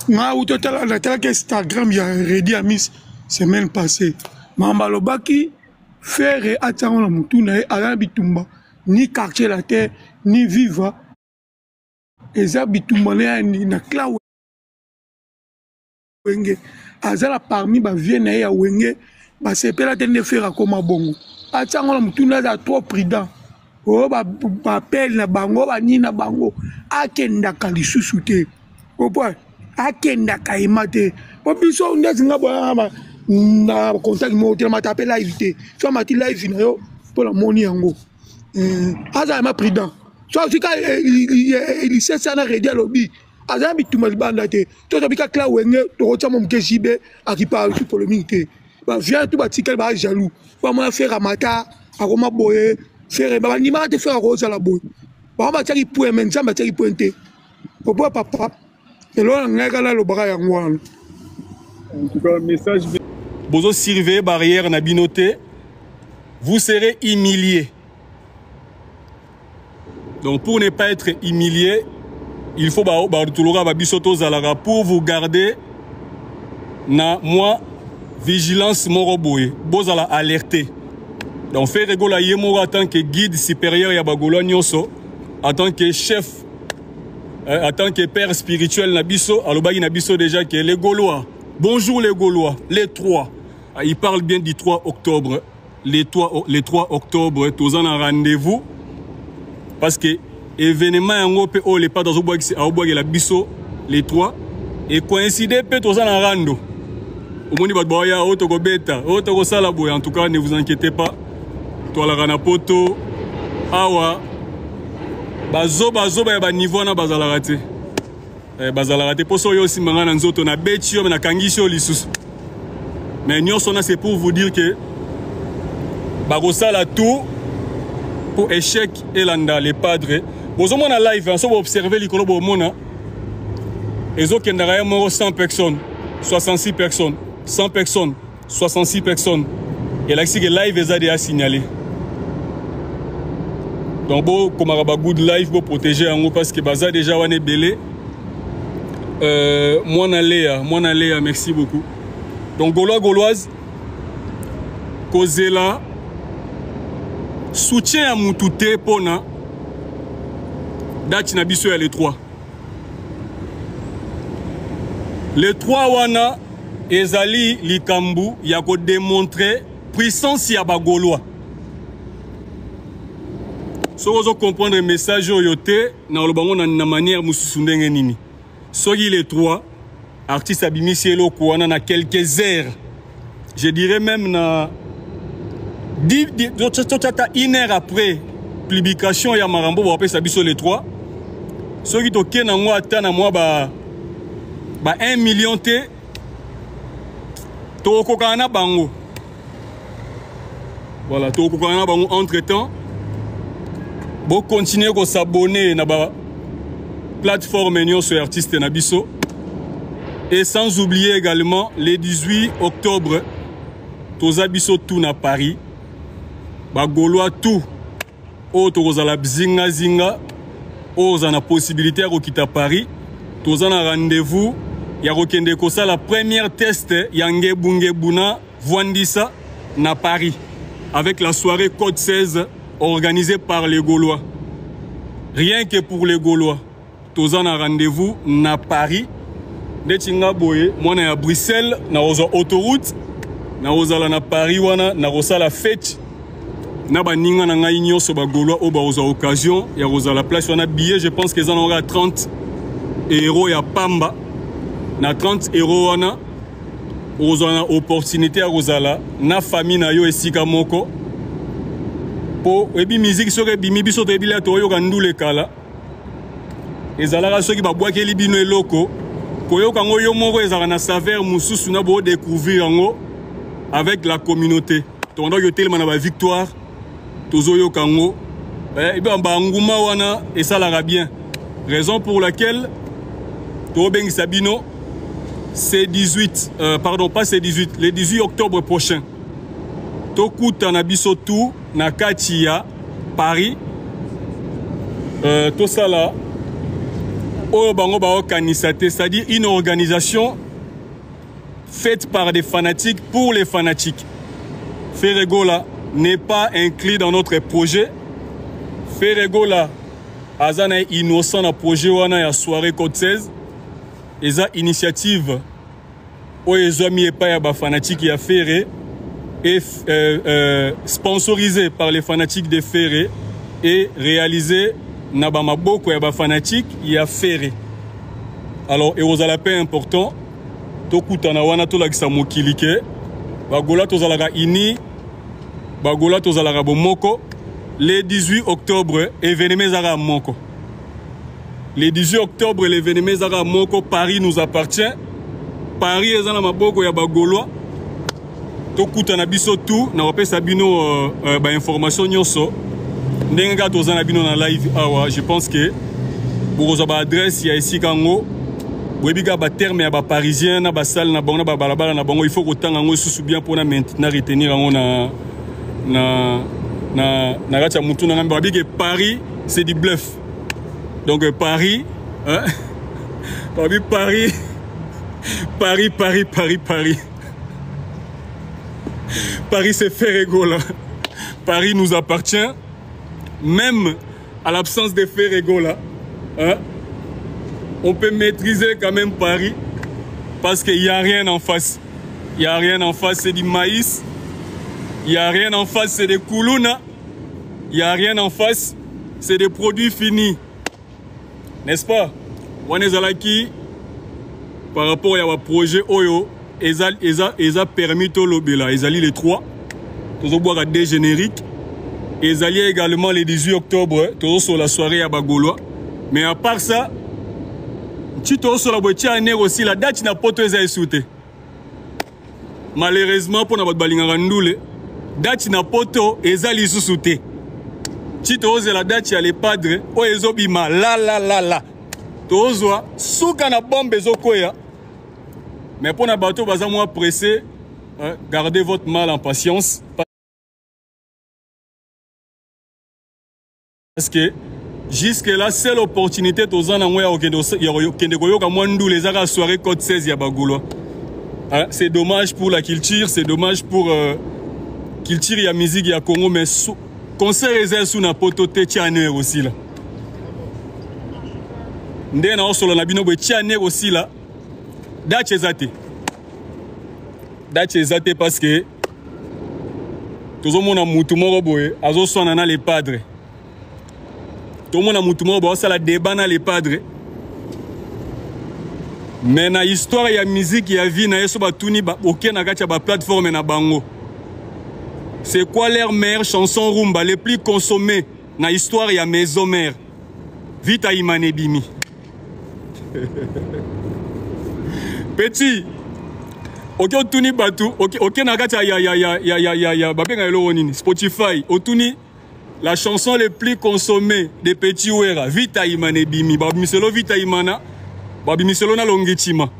Nga ou total la télé Instagram il y a Redi Amis semaine passée. Mamba lobaki faire attention la mutuna ala bitumba ni quartier la terre ni viva. Eza bitumba ni na cloud. Wenge azala parmi ba vienne ya wenge ba sepela tende faire comme bongo. Atsangola mutuna za trop prudent. Oh ba appel na bango ba ni na bango akenda kalisusu te. Opo akenda kaimate. Po biso ndazinga ba na contact mo te mata appel live te. So mati live na yo pour la moni yango. Aza ma prudent. So sika il sait ça na Redi lobby. Aza bituma libanda te. To bika kla wenge to rotsa mo mkejibe akipa sur polémique te. Ba vient tout ba tikel ba jaloux. Ba moi faire amata akoma boye faire ba ni ma te faire rose la boye. Ba ba taki point men ça ba taki pointé. Popo papa. Et là ngaka la lo baka yango wana. En tout cas message bozo surveiller barrière na binoté. Vous serez humilié. Donc pour ne pas être humilié, il faut ba tulora ba bisoto zalaga pour vous garder na moi vigilance moroboye bozala alerté. Donc fait regola yemo en tant que guide supérieur ya bagolo nyonso, en tant que chef, en tant que père spirituel na biso, alobagi na biso déjà que les Gaulois. Bonjour les Gaulois, les 3. Il parle bien du 3 octobre. Les 3 octobre, tous en rendez-vous parce que événement yango pe o le pas dans la biso les 3 et coïncider peut tous en rando. Au moni batboya otoko beta otoko sala boy, en tout cas ne vous inquiétez pas. Toi la rana poto awa bazo ya ba niveau na bazala raté. Bazala raté poso yo simanga na nzoto na beti yo na kangisi yo lisusu. Mais nyonso na c'est pour vous dire que bagosala tout pour échec et landa les padres. Vous avez un live, vous avez observé les colobos mona. Et vous avez 100 personnes, 66 personnes, 100 personnes, 66 personnes. Et là, c'est que live est déjà signalé. Donc bon comme ba good life pour protéger en parce que baza déjà on est belé. Moi Léa, merci beaucoup. Donc Gauloise Kozela soutien à Moutouté pona date na biso ya les 3. Les 3 wana ezali likambu ya ko démontrer puissance ya ba Gaulois. Si vous comprendre le message yote na lobango na manière mususu ndenge nini. Soki les 3 artistes abimisi eloko wana na quelques heures. Je dirais même na 1 heure après publication ya Marambo ba pesa biso les 3. Soki toke na ngo ata na moi ba 1 million te tokoka na bango. Voilà, tokoka na bango entre-temps. Bon continuer à s'abonner à la plateforme sur artistes Nabiso. Et sans oublier également le 18 octobre, Tozabiso tout na Paris. Bagoloa tout. Tozala zinga zinga. Ozana possibilité à quitter Paris. Tozana rendez-vous. Ya rokende kosa la première test Yange Bunge Buna Vwandisa na Paris. Avec la soirée Code 16. Organisé par les Gaulois. Rien que pour les Gaulois. Tous en rendez-vous na Paris. Netinga boye, moi na Bruxelles, na oza autoroute, na oza na Paris wana, na oza la fête. Na ba ninga na ngai nyoso ba Gaulois o ba oza occasion, ya oza la place wana billet, je pense qu'ils en aura 30 € ya pamba. Na 30 € wana oza na opportunité ya oza la na famille na yo esika moko. Po ebi musique soki bimi biso to ebila to yoka ndule kala ezalaka soki babwaki libino eloko koyoka ngo yo moko ezalaka na saveur mususu na bo découvrir ngo avec la communauté to ndo yo telema na ba victoire tozo yoka ngo ebi ba nguma wana esalaka bien raison pour laquelle to bengi sabino c'est 18 pardon pas c'est 18 le 18 octobre prochain tokuta na biso tout na kati ya Paris tout ça là au bango ba okanisate, c'est-à-dire une organisation faite par des fanatiques pour les fanatiques. Ferregola n'est pas inclus dans notre projet. Ferregola azana innocent na projet wana ya soirée Code 16 eza initiative o ezomi epa ya ba fanatiques ya Ferre et sponsorisé par les fanatiques de Ferré et réalisé na ba maboko ya ba fanatiques ya Ferré. Alors et aux alapé important tokutana wana to lakisa mokilike bagola tozalaka ini bagola tozalaka bomoko le 18 octobre événement zara moko. Le 18 octobre l'événement zara moko Paris nous appartient. Paris est dans maboko ya bagoloa. Tokuta na biso tout na opesa bino ba information nyonso ndenge ka tozana bino na live awa. Je pense que pour ba adresse ya ici kango webiga ba terme ya ba parisien na ba salle na bango na ba balabala na bango il faut kotanga ngo susu bien pour na maintenant retenir ngo na gacha mutu na ngamba bige Paris c'est du bluff. Donc Paris hein Paris Paris c'est Ferregola. Paris nous appartient. Même à l'absence de Ferregola, hein, on peut maîtriser quand même Paris parce qu'il n'y a rien en face. Il n'y a rien en face, c'est du maïs. Il n'y a rien en face, c'est des koulouna. Il n'y a rien en face, c'est des produits finis. N'est-ce pas? Wanezalaki, par rapport à un projet Oyo, ils ont permis tout l'obéla. Ils allaient les 3. Ils ont boire à des génériques. Ils allaient également le 18 octobre. Ils sur la soirée à Bagoloa. Mais à part ça, tu as sur la boîte aussi la date n'a pas été soutée. Malheureusement pour notre balingarandoule, date n'a pas été soutée. Tu as la date à les padres. Oh ils ont bima la. Tu as souka na bombe zokoya. Mais pour un bateau, baza moins pressé, gardez votre mal en patience. Parce que jusque là c'est l'opportunité tozan na ngoya okende koyoka mwandu les ara soirée code 16 ya bagulwa. C'est dommage pour la culture, c'est dommage pour culture ya musique ya Congo, mais concert réserve sous na poto te tianer aussi là. Ndé na osolo na bino bo tianer aussi là. Dachezate parce que tout le monde a mutu moko boye azo sona na les padres. Tout le monde a mutu moko boye ça la débat na les padres. Mais na histoire ya musique ya vie na yeso batuni ba OK na kacha ba plateforme na bango. C'est quoi leur meilleure chanson rumba les plus consommées na histoire ya maison mère? Vita Imane Bimi. Petit. OK otuni batu, OK na kacha ya babenga elo nini Spotify, otuni la chanson les plus consommée de Petit Wera, Vita Imane Bimi, babimiselo Vita Imana. Babimiselo na longitima.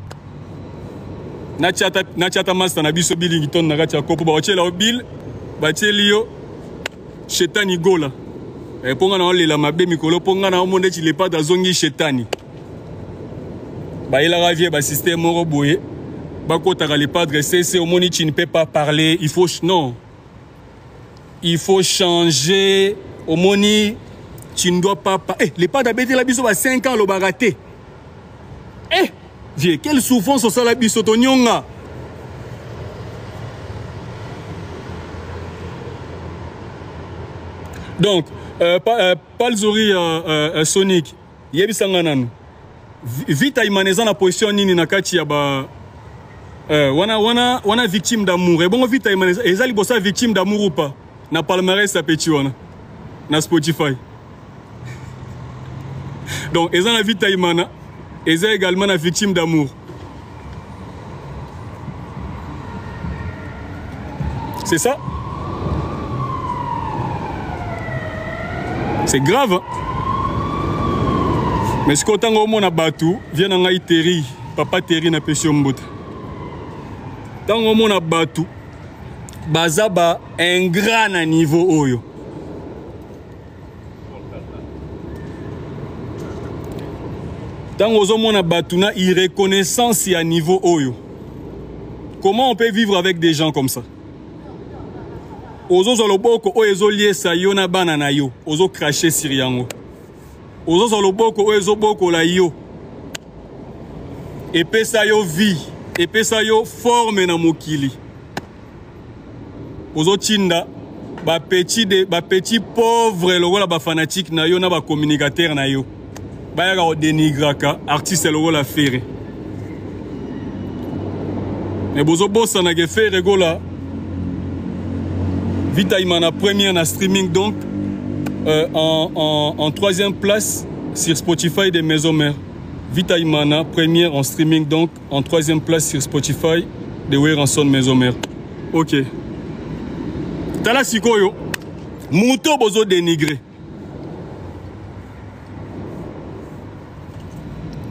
Na chata master na biso bilingiton na kacha kopo ba ochela obil, ba chelio shetani gola. Ponga na olela mabe mikolo ponga na omonde chi lepa da zongi shetani. Ba ila ravie ba système moko boye. Ba kotaka les padres c'est au moni tu ne peux pas parler, il faut non. Il faut changer au moni tu ne dois pas les padres bêter la biso ba 5 ans lo baraté. Eh, vieux, quelle souffrance au salabi sotonyonga. Donc, Palzori Sonic, Yebisanganan, Vita Imaneza na position nini na kati ya ba wana victime d'amour. Et bon Vita Imaneza, ezali bossa victime d'amour ou pas? Na palmarès sa petit wana na Spotify. Donc, ezana Vita Imana. Et c'est également la victime d'amour. C'est ça? C'est grave. Hein? Mais ce qu'on a au monde à Batou, vient en Haïti, papa Terry n'a pas mbota. Tant au monde à Batou, Bazaba un grand niveau oyo. Tant aux hommes on a batuna irreconnaissance à niveau oyo. Comment on peut vivre avec des gens comme ça? Ozo zoloboko oezo lié sa yo na banana yo, ozo cracher sur yango. Ozo zoloboko oezo boko la yo. Et pesa yo vie, et pesa yo forme na mokili. Ozo tinda ba petit pauvre lokola ba fanatique na yo na ba communicateur na yo. Bayaga o denigraka artiste le rôle à faire. Mais bozo bossa na ge faire gola. Vita Imana première na streaming donc en troisième place sur Spotify des maisons mères. Vita Imana première en streaming donc en troisième place sur Spotify de Weranson maison mère. OK. Tala sikoyo muto bozo dénigrer.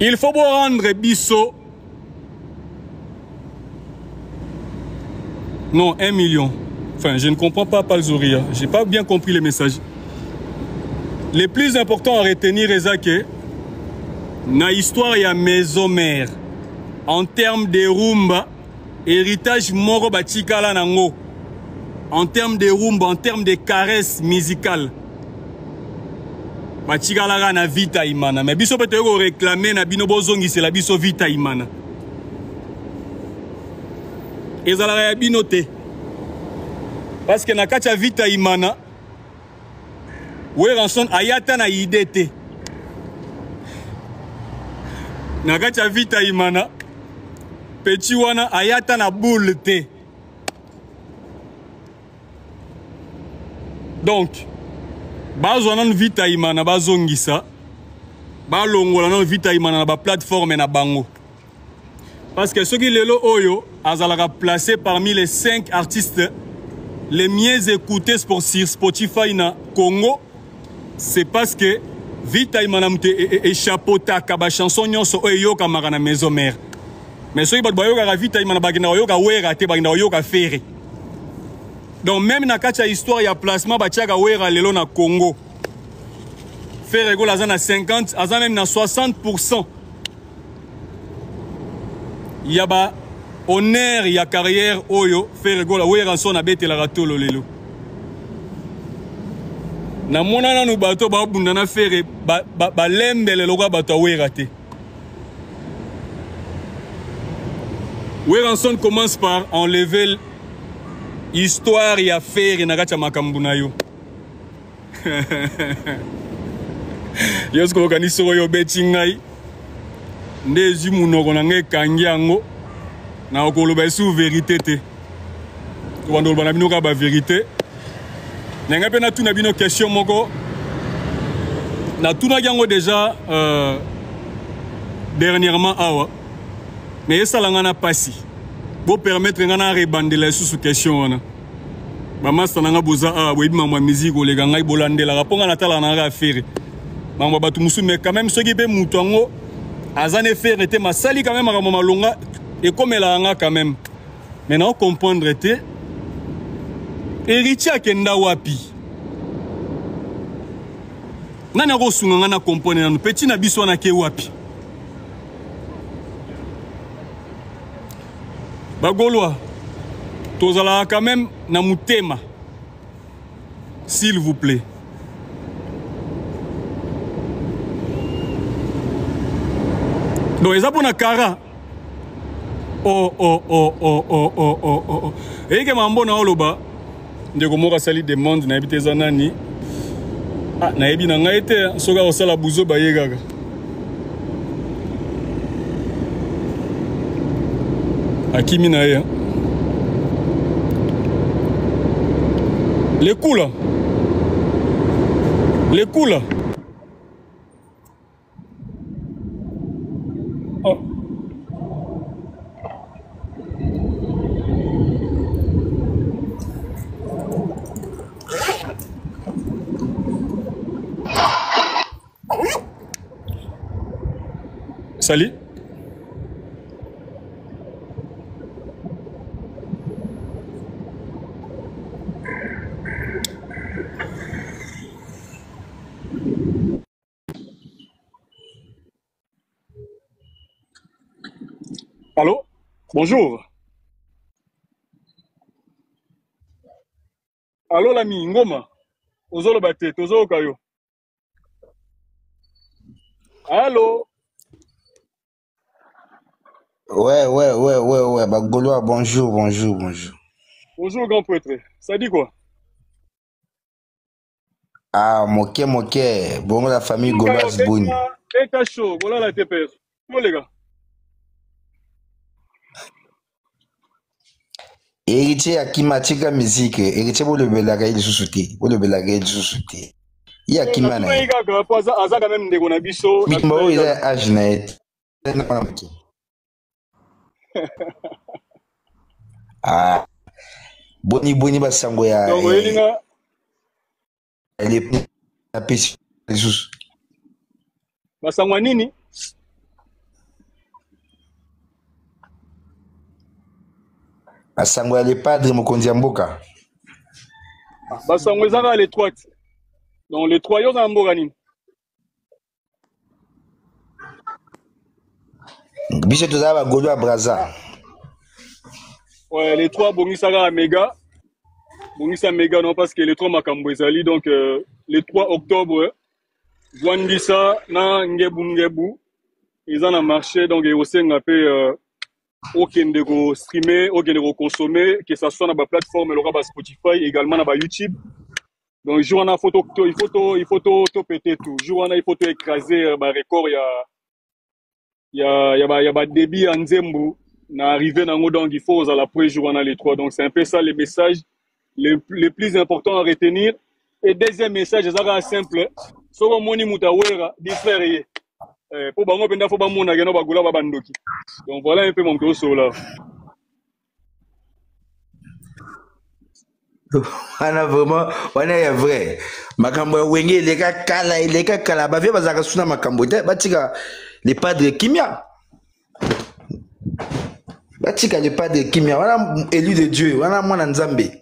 Il faut rendre biso. Non, 1 million. Enfin, je ne comprends pas Palzoria. Je n'ai pas bien compris les messages. Le plus important à retenir est que dans l'histoire, il y a maison mère. En termes de rumba, héritage moro batikala nango. En termes de rumba, en termes de caresses musicales. Batikala na Vita Imana. Mais biso peut réclamer na bino bozongi c'est la biso Vita Imana. Ezala ya binote. Parce que na kacha Vita Imana, Weranson ayata na idete. Na kacha Vita Imana, Petit wana ayata na boule te. Donc, bazwana Vita Imana bazongisa, balongola na Vita Imana na ba plateforme na bango. Parce que ceux qui lelo oyo azalaka placé parmi les 5 artistes les mieux écoutés sur Spotify na Congo, c'est parce que Vita Imana mte échappota kaba chanson nyonso oyo kamara na maison mère. Mais ceux qui bayoka Vita Imana bagina oyoka wera te bagina oyoka fere. Donc même na kacha histoire ya placement batiaka wera lelo na Congo. faire égale à 50, à même à 60%. Il y a ba honneur, il y a carrière, oyo, faire égale à Wera son abete la rato lolelo. Na mona na nu bato ba bundana faire ba lembele loga bato Wera te. Weranson commence par enlever l'histoire et affaire et nagacha makambuna yo. Yosko organiso yo betingai. Ndezi munoko na nge kangiango na okoloba sou vérité te. Wando bana bino ka ba vérité. Nenga pe na tuna bino question moko. Na tuna yango déjà dernièrement awa. Mais ça n'a pas si. Pour permettre de rebander la sous question. Maman, ça n'a pas besoin de musique ou les gars, ils bollandent la rapport à la tala n'a affaire. Maman, mais quand même, ce qui peut moutongo, Azane faire était ma sali quand même à maman longa et comme elle a quand même. Maintenant, comprendre était héritier kenda wapi. Nana rosunga na comprendre nous petit na biso na ke wapi. Bagoloa, tozala quand même na mutema, s'il vous plaît. Donc, ils ont kara. Oh. Et que mambo na oloba, ndeko moka sali demande na ebite zanani. Ah, na ebi na ngaite soga osala buzo ba yegaga. Akimi na ye. Les coups là. Les coups là. Oh. Salut. Allô? Bonjour. Allô l'ami, Ngoma. Ozolo bate, tozo kayo. Allô? Ouais. Bah, Gaulois, bonjour. Bonjour grand prêtre. Ça dit quoi? Ah, moqué. Bon, la famille Gauloise Bouni. Et ta chaud, voilà la TPS. Bon les gars. Héritier Akimatika musique, héritier pour le belaga il sous-souté. Il y a Kimana. Bimbo il a âge net. Ah. Boni basango ya. Elle est la pêche. Basango nini? Basango ya le padre mokonzi ya mboka. Basango ezaka les trois. Donc les trois yo za mboka nini? Biso tozala ba Gaulois Braza. Ouais, les trois bongisaka méga. Bongisa méga non parce que les trois makambo ezali donc le 3 octobre Zwandisa na ngebu ils en a marché donc eosenga pe okende go streamer, okende go consommer, que ça soit na ba plateforme le ba Spotify également na ba YouTube. Donc jour on a photo il faut to péter tout. Jour on a il faut to écraser ba record il y a ba débit en Nzembo na arrivé na ngo donc il faut à la après jour on a les trois donc c'est un peu ça les messages les plus importants à retenir. Et deuxième message c'est simple. Soko moni mutawera différé. Pour bango penda faut ba mona geno ba gula ba bandoki. Donc voilà un peu mon grosso là. Wana vraiment wana ya vrai makambo ya wenge leka kala ba via bazaka suna makambo te batika les padres kimia batika les padres kimia wana élu de Dieu wana mwana nzambe.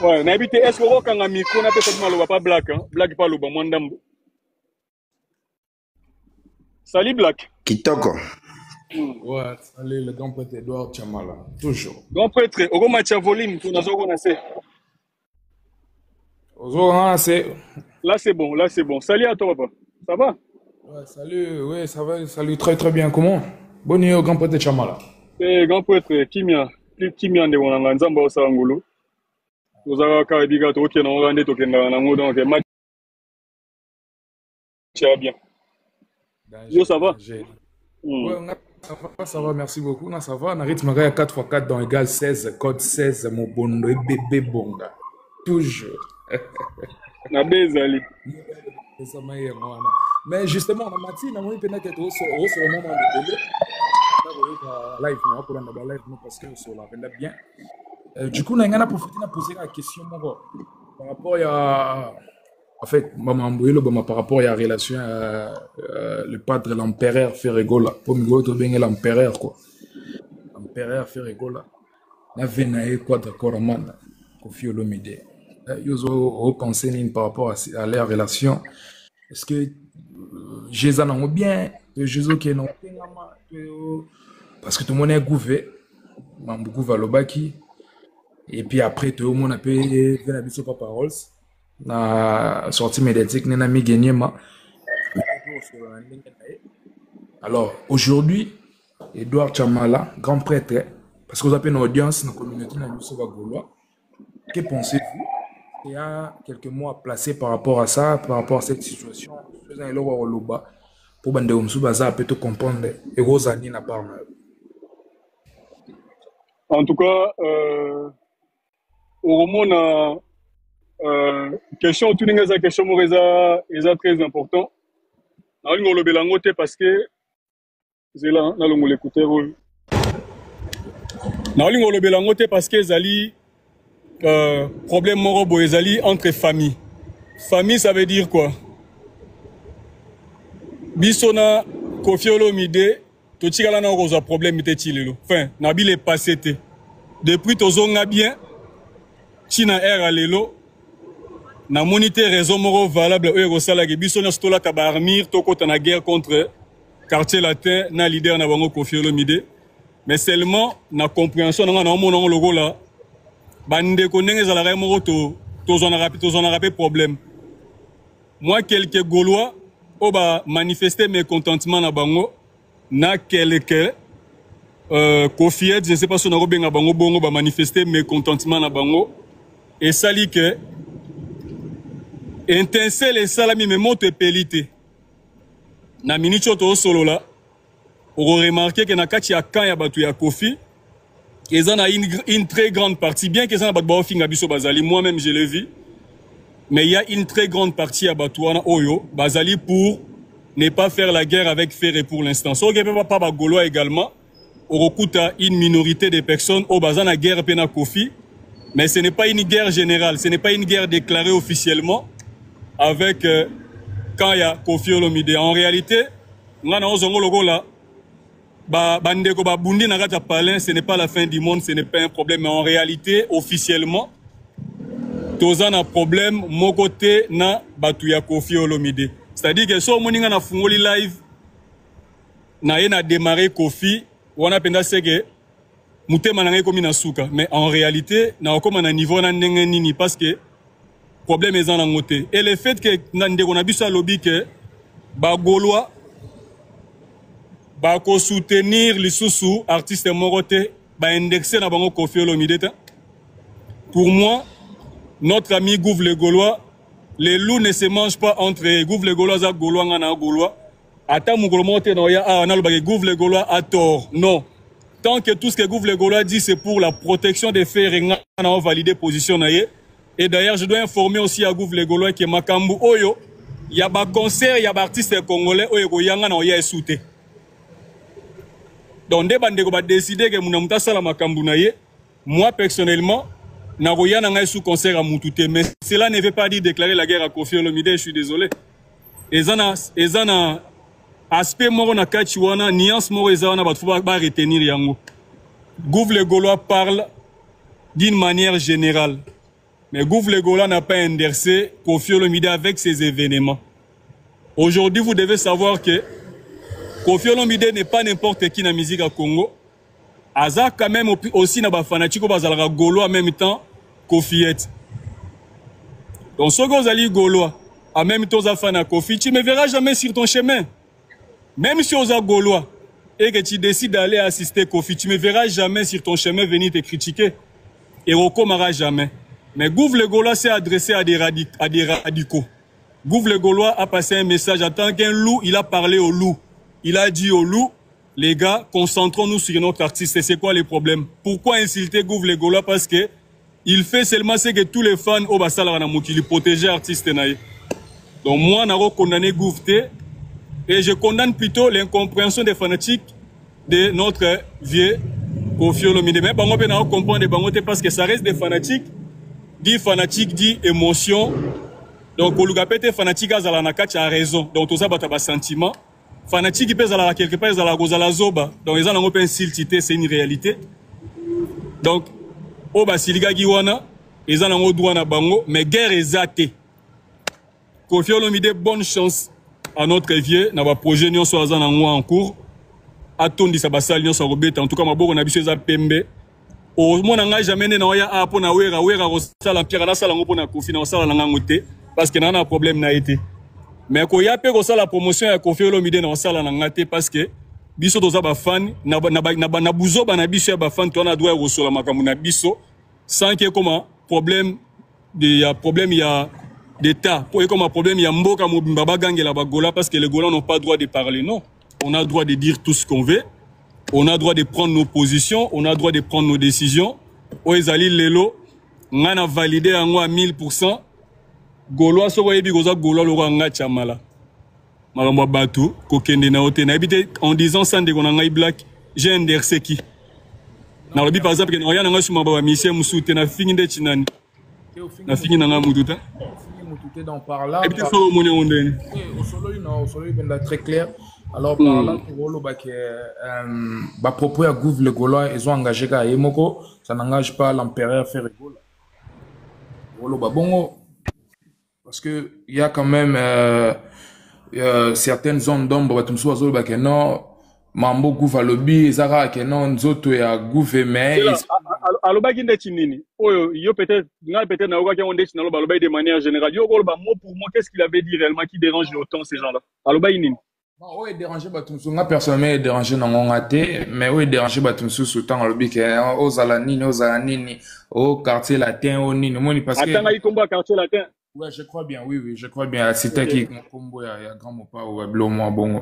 Ouais, n'habite est-ce que quand on micro n'a pas seulement pas black hein, black pas le bon mandambo. Salut black. Kitoko. Ouais, salut le grand prêtre Edouard Chamala, toujours. Grand prêtre, au match à volume, tu n'as pas connaissé. Là c'est bon, là c'est bon. Salut à toi papa. Ça va? Ouais, salut, ouais, ça va, salut très très bien. Comment? Bonne nuit au grand prêtre Chamala. Eh grand prêtre, Kimia de Wananga Nzamba au Sarangolo. Vous avez carrément toqué dans le rendez toqué dans le donc match. Tu vas bien. Yo ça va? Ouais, ça va, merci beaucoup. Non, ça va. On a rythme 4x4 dans égal 16, code 16, mon bondo et bébé bonga. Toujours. Na bezali. Mais justement, on a mati, on a eu peut-être au moment de live, parce que sur la venda bien. Du coup, on a profité de poser la question par rapport à. En fait, par rapport à la relation le padre l'empereur Ferregola. Pour me dire l'empereur quoi. L'empereur Ferregola. La venaille quoi d'accord man. Kofi Olomide. Ils ont pensé par rapport à leur relation. Est-ce que Jésus n'en bien, Jésus qui n'en parce que tout le monde est gouvé, beaucoup va le baki. Et puis après tout le monde a pu venir à sur paroles. Na sortie médiatique n'a mis gagné ma. Alors aujourd'hui, Edouard Chamala, grand prêtre, parce que vous avez une audience dans la communauté de Lusoba Gaulois. Que pensez-vous? Il y a quelques mois à placer par rapport à ça, par rapport à cette situation. Pour bande de baza peut comprendre et gros années n'a pas. En tout cas, au moment question tout n'est pas question est très important. On le belangote parce que c'est là on le l'écouter. On le belangote parce que zali problème morobo ezali entre famille. Famille ça veut dire quoi? Bisona Kofi Olomide to tikala na ko za problème te tilelo. Enfin, na bi le passé te. Depuis tozonga bien china era lelo na monité raison moro valable e ko sala ke bisona stola ka ba armir to kota na guerre contre quartier latin na leader na bango Kofi Olomide. Mais seulement na compréhension na mona logo là bande ko ndenge za la moro to zona rapide problème. Moi quelques Gaulois oba manifester mes contentements na bango na quelques Kofi je ne sais pas si on a bien bango bongo ba manifester mes contentements na bango et sali que intense les salami me monte pelité na minute to solo là on remarquer que na kati ya kan ya batu ya Kofi ils en a une très grande partie bien que ça na batu ba finga biso bazali moi-même je l'ai vu. Mais il y a une très grande partie à Batouana Oyo, Bazali pour ne pas faire la guerre avec Ferré pour l'instant. So pas Gaulois également, Orokuta une minorité de personnes au Bazana guerre pena Kofi, mais ce n'est pas une guerre générale, ce n'est pas une guerre déclarée officiellement avec quand il y a Kofi Olomide. En réalité, ngana ozongo logo là, bandeko ba bundi na gata palin, ce n'est pas la fin du monde, ce n'est pas un problème, mais en réalité officiellement Tozan a problème mon côté na batuya Kofi Olomide. C'est-à-dire que si on a fungoli live na démarré Kofi, on a pensé que mutema na komi na suka, mais en réalité na comme na niveau na nini parce que problème est en côté. Et le fait que nande on a vu ça lobby que ba Gaulois ba ko soutenir les sous artistes morote ba indexer na bango Kofi Olomide. Pour moi notre ami Gouv le Gaulois, les loups ne se mangent pas entre Gouv le Gaulois et Gaulois ngana Gaulois. Ata mugolomote no ya na lo bagé Gouv le Gaulois a tort. Non. Tant que tout ce que Gouv le Gaulois dit c'est pour la protection des faits ngana on validé position na ye. Et d'ailleurs je dois informer aussi à Gouv le Gaulois que makambu oyo il y a ba concert, il y a ba artiste congolais oyo ko yanga na ya esouté. Donc des bande ko ba décider que muna muta sala makambu na ye. Moi personnellement Nagoya n'a sous concert à Moutouté, mais cela ne veut pas dire déclarer la guerre à Kofi Olomide, je suis désolé. Et ça na aspect moro na kachiwana, nuance moro ezana ba faut pas retenir yango. Gouv le Gaulois parle d'une manière générale. Mais Gouv Legola n'a pas inversé Kofi Olomide avec ces événements. Aujourd'hui, vous devez savoir que Kofi Olomide n'est pas n'importe qui dans la musique à Congo. Aza quand même aussi na ba fanatique bazalaka Gaulois en même temps Kofi est. Donc ce que vous allez Gaulois en même temps za fana Kofi, tu ne me verras jamais sur ton chemin. Même si vous êtes Gaulois et que tu décides d'aller assister Kofi, tu ne me verras jamais sur ton chemin venir te critiquer. Et recommara jamais. Mais Gouv le Gaulois s'est adressé à des radicaux. Gouv le Gaulois a passé un message en tant qu'un loup, il a parlé au loup. Il a dit au loup, les gars, concentrons-nous sur notre artiste. Et c'est quoi les problèmes? Pourquoi insulter Gouv le Gaulois? Parce que il fait seulement ce que tous les fans au Bassala il protégeait l'artiste. Donc moi, je condamné Gouv T. Et je condamne plutôt l'incompréhension des fanatiques de notre vieux Kofi Olomide. Mais on peut comprendre parce que ça reste des fanatiques. Dit fanatique, dit émotion. Donc, au Lugapete, fanatique, a raison. Donc, tout ça, c'est un sentiment. Fanatique, il peut être quelque part, il peut être zoba. Donc, ils ont un siltité, c'est une réalité. Donc, au Basiliga Giwana, ils ont un droit à Bango, mais guerre est zatée. Kofi Olomide, bonne chance à notre vieux, dans le projet, nous sommes en cours. Atondi Sabasal, nous sommes en tout cas, on a vu ces pembe. Au moins, on n'a jamais né dans un peu de wera rosala pierre na sala ngopo na Kofi na sala na ngote parce que on a un problème na été. Mais quand il y a peu ça la promotion ya Kofi Olomide na sala na ngate parce que biso toza ba fan na buzo ba na biso ya ba fan to na doit rosola makamu na biso sans que comme problème il y a d'état pour comme un problème il y a mboka mobimba bagangela bagola parce que les Golans n'ont pas le droit de parler, non. On a le droit de dire tout ce qu'on veut. On a le droit de prendre nos positions, on a le droit de prendre nos décisions. Oezali Lelo, on a validé à 1000%. Gaulois, so yebi goza Gaulois lora nga chamala. Maramba batu, kokende na hote. Na habité en disant ça de gonanga black, j'ai inversé qui. Na lobi par exemple que on y a nga suma ba mission musute na fini de chinani. Na fini na nga mututa. Mututa dans par là. Et puis so moni ondene. Au solo il est très clair. Alors, par là, pour le propos à Gouv le Gaulois, ils ont engagé à Yemoko, ça n'engage pas l'empereur à faire Gola. Parce qu'il y a quand même certaines zones d'ombre, comme ça, non, Mambo Gouv à lobby, Zara, que non, Zoto et à Gouv et mais. Alors, peut-être, de manière générale, pour moi, qu'est-ce qu'il avait dit réellement qui dérange autant ces gens-là? Alors, oui, déranger Batumsu, personnellement, déranger dans mon athée, mais oui, déranger Batumsu sous temps, le bic, aux Alanini, au quartier latin, au Nini, parce que. Attends, il combat quartier latin. Ouais, je crois bien, oui, je crois bien. C'était qui, combo, il y a grand mopa ou blo, moi, bon.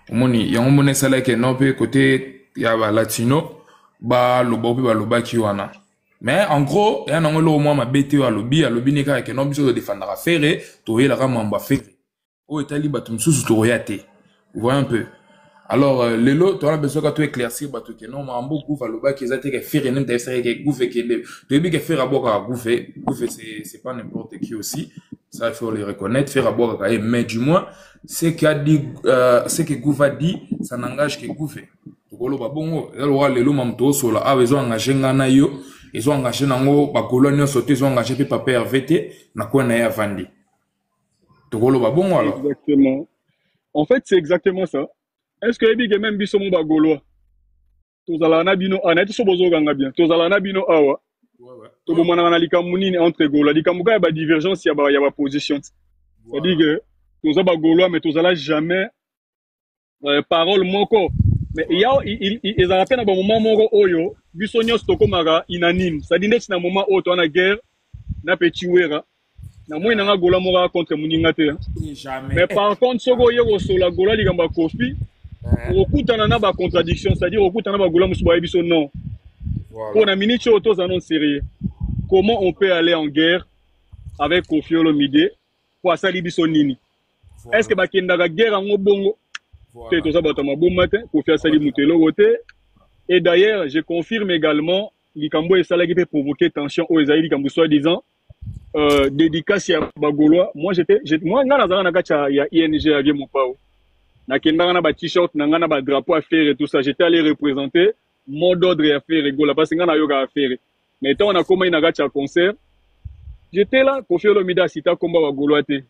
Il y a un monnaie salaire qui est non, côté, il y a latino, le bobi, le baki, wana. Mais en gros, il y a un angle au moins ma bête à lobby, n'est qu'à non, besoin de défendre la ferre, tu es la ramamba ferre. Au Italie, Batumsu, tu es vous voyez un peu. Alors, Lelo, tu as besoin de éclaircir, que non, mais en beaucoup, il va qu'ils aient fait rien, tu as fait gouffer, tu as dit que faire à boire à gouffer, c'est pas n'importe qui aussi. Ça, il faut le reconnaître, faire à boire à mais du moins, ce que Gouf a dit, ça n'engage que gouffer. Tu vois, bon, Lelo, Mamto, sur la, ils ont engagé Nganayo, ils ont engagé Nango, Bagolonio, sauté, ils ont engagé Papa RVT, n'a quoi n'a Vandi. Tu vois, bon, alors. Exactement. En fait, c'est exactement ça. Est-ce que Ebi même bisomo ba Gaulois? Tozalana bino ana ti sobozo ganga bien. Tozalana bino awa. To bomana na likamuni entre Gaulois. Likamuka ba divergence ya ba position. C'est-à-dire que toza ba Gaulois mais tozala jamais parole moko. Mais ils a peine ba moment moko oyo bisonyo stokomaka inanime. C'est-à-dire net na moment oyo to na guerre na petit wera. Na moi nanga Gola mora contre muninga te. Mais par contre soko yego sur la Gola ligamba Kofi okutana na ba contradiction, c'est-à-dire okutana ba Gola musuba biso non. Pour na minute auto ça non sérieux. Comment on peut aller en guerre avec Kofi Olomide pour asali biso nini? Est-ce que ba kenda ga guerre en bongo? C'est tout ça batama bon matin Kofi asali mutelo wote. Et d'ailleurs, je confirme également likambo et sala qui peut provoquer tension aux Israéliens likambo soi-disant dédicace à Bagolois. Moi, moi, il y a ING à vie mon pao. Na kenda na ba t-shirt, na na ba drapeau à faire et tout ça. J'étais allé représenter mot d'ordre à faire et gola parce que na yoga à faire. Mais tant on a comment il a gâché un concert, J'étais là, Kofi Olomide Sita Komba wa Goloate.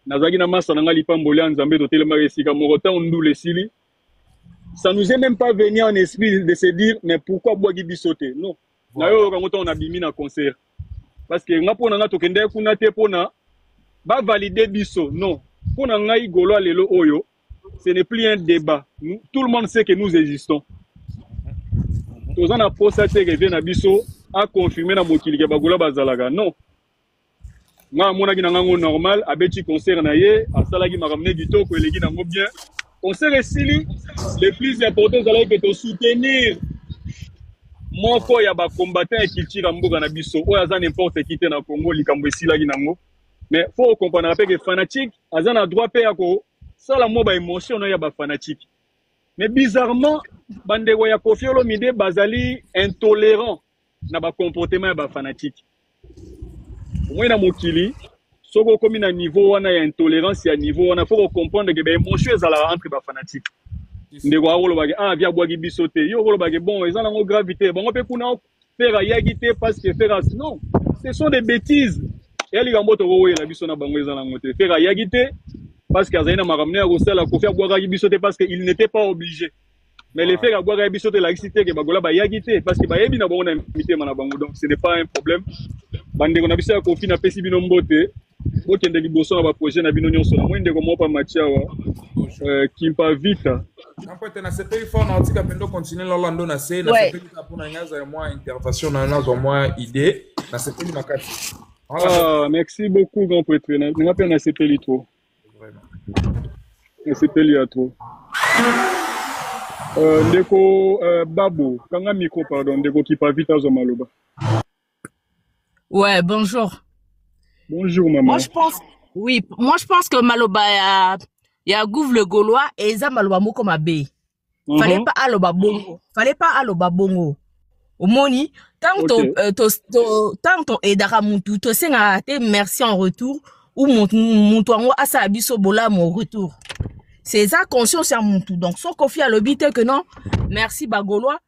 Nazaki na masa nanga lipamboli Nzambe to telema resika morota ondu le sili. Ça nous est même pas venu en esprit de se dire mais pourquoi Boagi bisote? Non. Na yo kangoto on a bimi na concert. Parce que nga pona nga tokende kuna te pona ba valider biso. Non. Pona nga igolo lelo oyo, ce n'est plus un débat. Tout le monde sait que nous existons. Tozan na posa te revient na biso a confirmer na mokili ke bagola bazalaga. Non. Nga mona gina ngango normal abeti concert na ye asalaki makamne bitoko eleki nango bien. Concert esili le plus important c'est que to soutenir moko ya ba combattant et culture mboka na biso oyo aza n'importe qui te na Congo likambo esilaki nango. Mais faut comprendre que fanatique aza na droit pe ya ko sala mo ba émotion na ya ba fanatique. Mais bizarrement bandeko ya Kofi Olomide bazali intolérant na ba comportement ya ba fanatique. Moi na mokili soko komi na niveau wana ya intolérance ya niveau wana faut comprendre que ba émotion ezala entre ba fanatique. Ndeko akolo bage via boagi bisote yo kolo bage bon ezala ngo gravité bon pe kuna faire yagité parce que faire non ce sont des bêtises. Et les gambo to wo na biso na bango ezala ngote faire yagité parce que azana makamne ya kosala ko faire boagi bisote parce que il n'était pas obligé. Mais le fait que boagi bisote la excité que bagola ba yagité parce que ba yebi na bango na mité na bango donc ce n'est pas un problème. Bande ko na biso ya kofi na pesi bino mbote bokende liboso na ba projet na bino nyonso na mwende ko mopa machiawa kimpa vita. N'importe na sepeli fort na otika pendo continuer lolando na se na sepeli ka pona nyaza ya moi intervention na nazo moi idée na sepeli makati. Merci beaucoup grand prêtre. Na pe na sepeli trop. Vraiment. Na sepeli à trop. Ndeko Babo, kanga micro pardon, ndeko Kipa Vita zo maloba. Ouais, bonjour. Bonjour maman. Moi je pense que Maloba ya Gouv le Gaulois et ça Maloba moko mabe. Fallait pas aloba bongo. Omoni tant et dara mutu to senga te merci en retour ou mutu ngo asa biso bola mon retour. C'est ça conscience à mutu. Donc son Kofi a l'obité que non, merci Bagolois.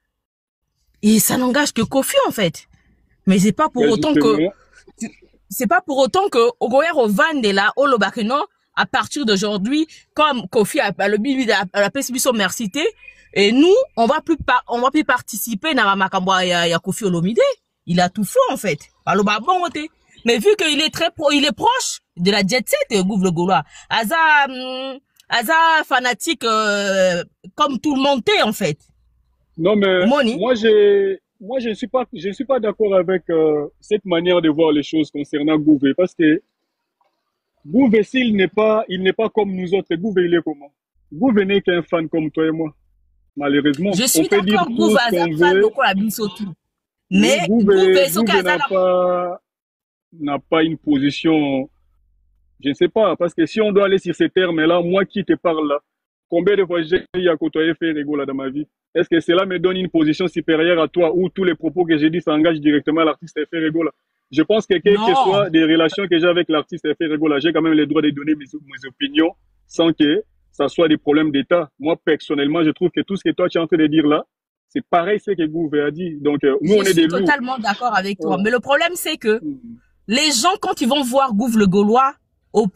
Et ça n'engage que Kofi en fait. Mais c'est pas pour autant que Ogoyer au Vandela au Lobakeno à partir d'aujourd'hui comme Kofi a le bibi la PSBISO mercité et nous on va plus participer na makambo ya Kofi Olomide. Il a tout faux en fait. Mais vu qu'il est il est proche de la jet set Gouv le Gaulois. Aza fanatique comme tout le monde est en fait. Non mais moi je ne suis pas d'accord avec cette manière de voir les choses concernant Gouvé parce que Gouvé s'il n'est pas comme nous autres. Gouvé il est comment? Gouvé n'est qu'un fan comme toi et moi. Malheureusement, je suis on peut dire tout ce qu'on veut. Mais Gouvé n'a pas une position, je ne sais pas, parce que si on doit aller sur ces termes-là, moi qui te parle là, combien de fois j'ai côtoyé Ferrego là dans ma vie? Est-ce que cela me donne une position supérieure à toi ou tous les propos que j'ai dit s'engagent directement à l'artiste Ferrego là? Je pense que quelles que soient des relations que j'ai avec l'artiste Ferrego là, j'ai quand même le droit de donner mes opinions sans que ça soit des problèmes d'État. Moi, personnellement, je trouve que tout ce que toi tu es en train de dire là, c'est pareil ce que Gouvé a dit. Donc, nous, on est des loups. Je suis totalement d'accord avec toi. Mais le problème, c'est que les gens, quand ils vont voir Gouv le Gaulois, aux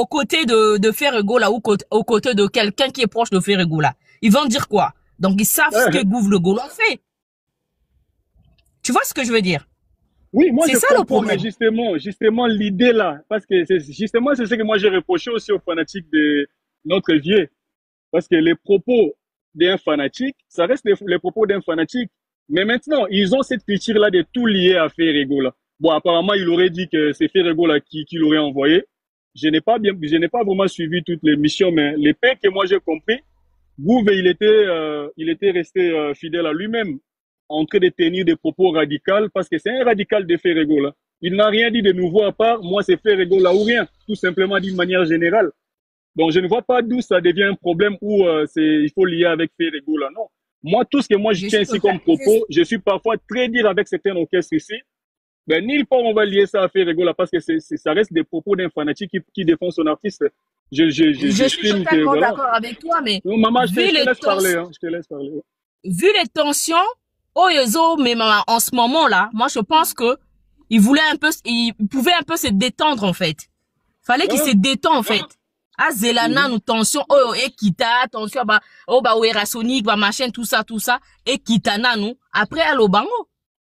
côtés de Ferrego là, ou aux côtés de quelqu'un qui est proche de Ferrego là, ils vont dire quoi? Donc, ils savent ce que Gouv le Gaulois fait. Tu vois ce que je veux dire? Oui, moi, c'est ça le problème. Justement, l'idée là, parce que c'est ce que moi j'ai reproché aussi aux fanatiques de notre vieux. Parce que les propos d'un fanatique, ça reste les propos d'un fanatique. Mais maintenant, ils ont cette culture là de tout lier à Ferrego là. Bon, apparemment, il aurait dit que c'est Ferrego là qui l'aurait envoyé. Je n'ai pas vraiment suivi toutes les missions, mais les pains que moi j'ai compris, Gouvé, il était resté fidèle à lui-même, en train de tenir des propos radicaux, parce que c'est un radical de Ferrego là. Il n'a rien dit de nouveau à part, moi c'est Ferrego là ou rien, tout simplement d'une manière générale. Donc je ne vois pas d'où ça devient un problème où il faut lier avec Ferrego là, non. Moi, tout ce que moi je tiens ici comme propos, je suis parfois très dur avec certains orchestres ici. Ben, nulle part on va lier ça à Ferrego là, parce que ça reste des propos d'un fanatique qui défend son artiste. Je suis totalement d'accord avec toi, mais non, maman, je te laisse parler. Hein, je te laisse parler. Vu les tensions, en ce moment là, moi je pense que il pouvait un peu se détendre en fait. Fallait qu'il se détend en fait. Ah zelana nous tension oh et kita tension ba oh ba wera sonic ba machin tout ça et kita na nous après à l'obango.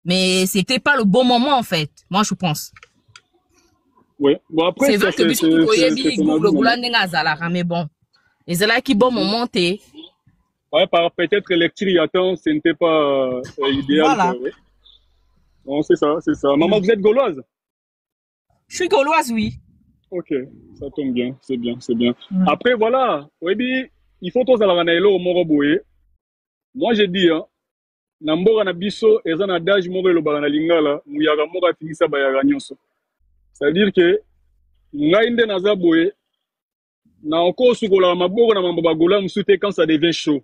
Mais c'était pas le bon moment en fait. Moi je pense. Ouais. Bon après c'est vrai que biso to yebi le boulande ngazala mais bon. Les là qui bon moment t'es. Ouais, peut-être l'électriatant, ce n'était pas idéal. Voilà. Ouais. Non, c'est ça. Maman, vous êtes gauloise? Je suis gauloise, oui. Ok, ça tombe bien, c'est bien. Après, voilà, il faut tous aller au Moroboé. Moi, j'ai dit, Nambora na biso, et ça n'a d'âge moro le barana lingala, mouyaga mora finissa bayaga nyonso. C'est-à-dire que, ngaïnde nazaboé, na encore sukola maboro na mambaba gola msoute quand ça devient chaud.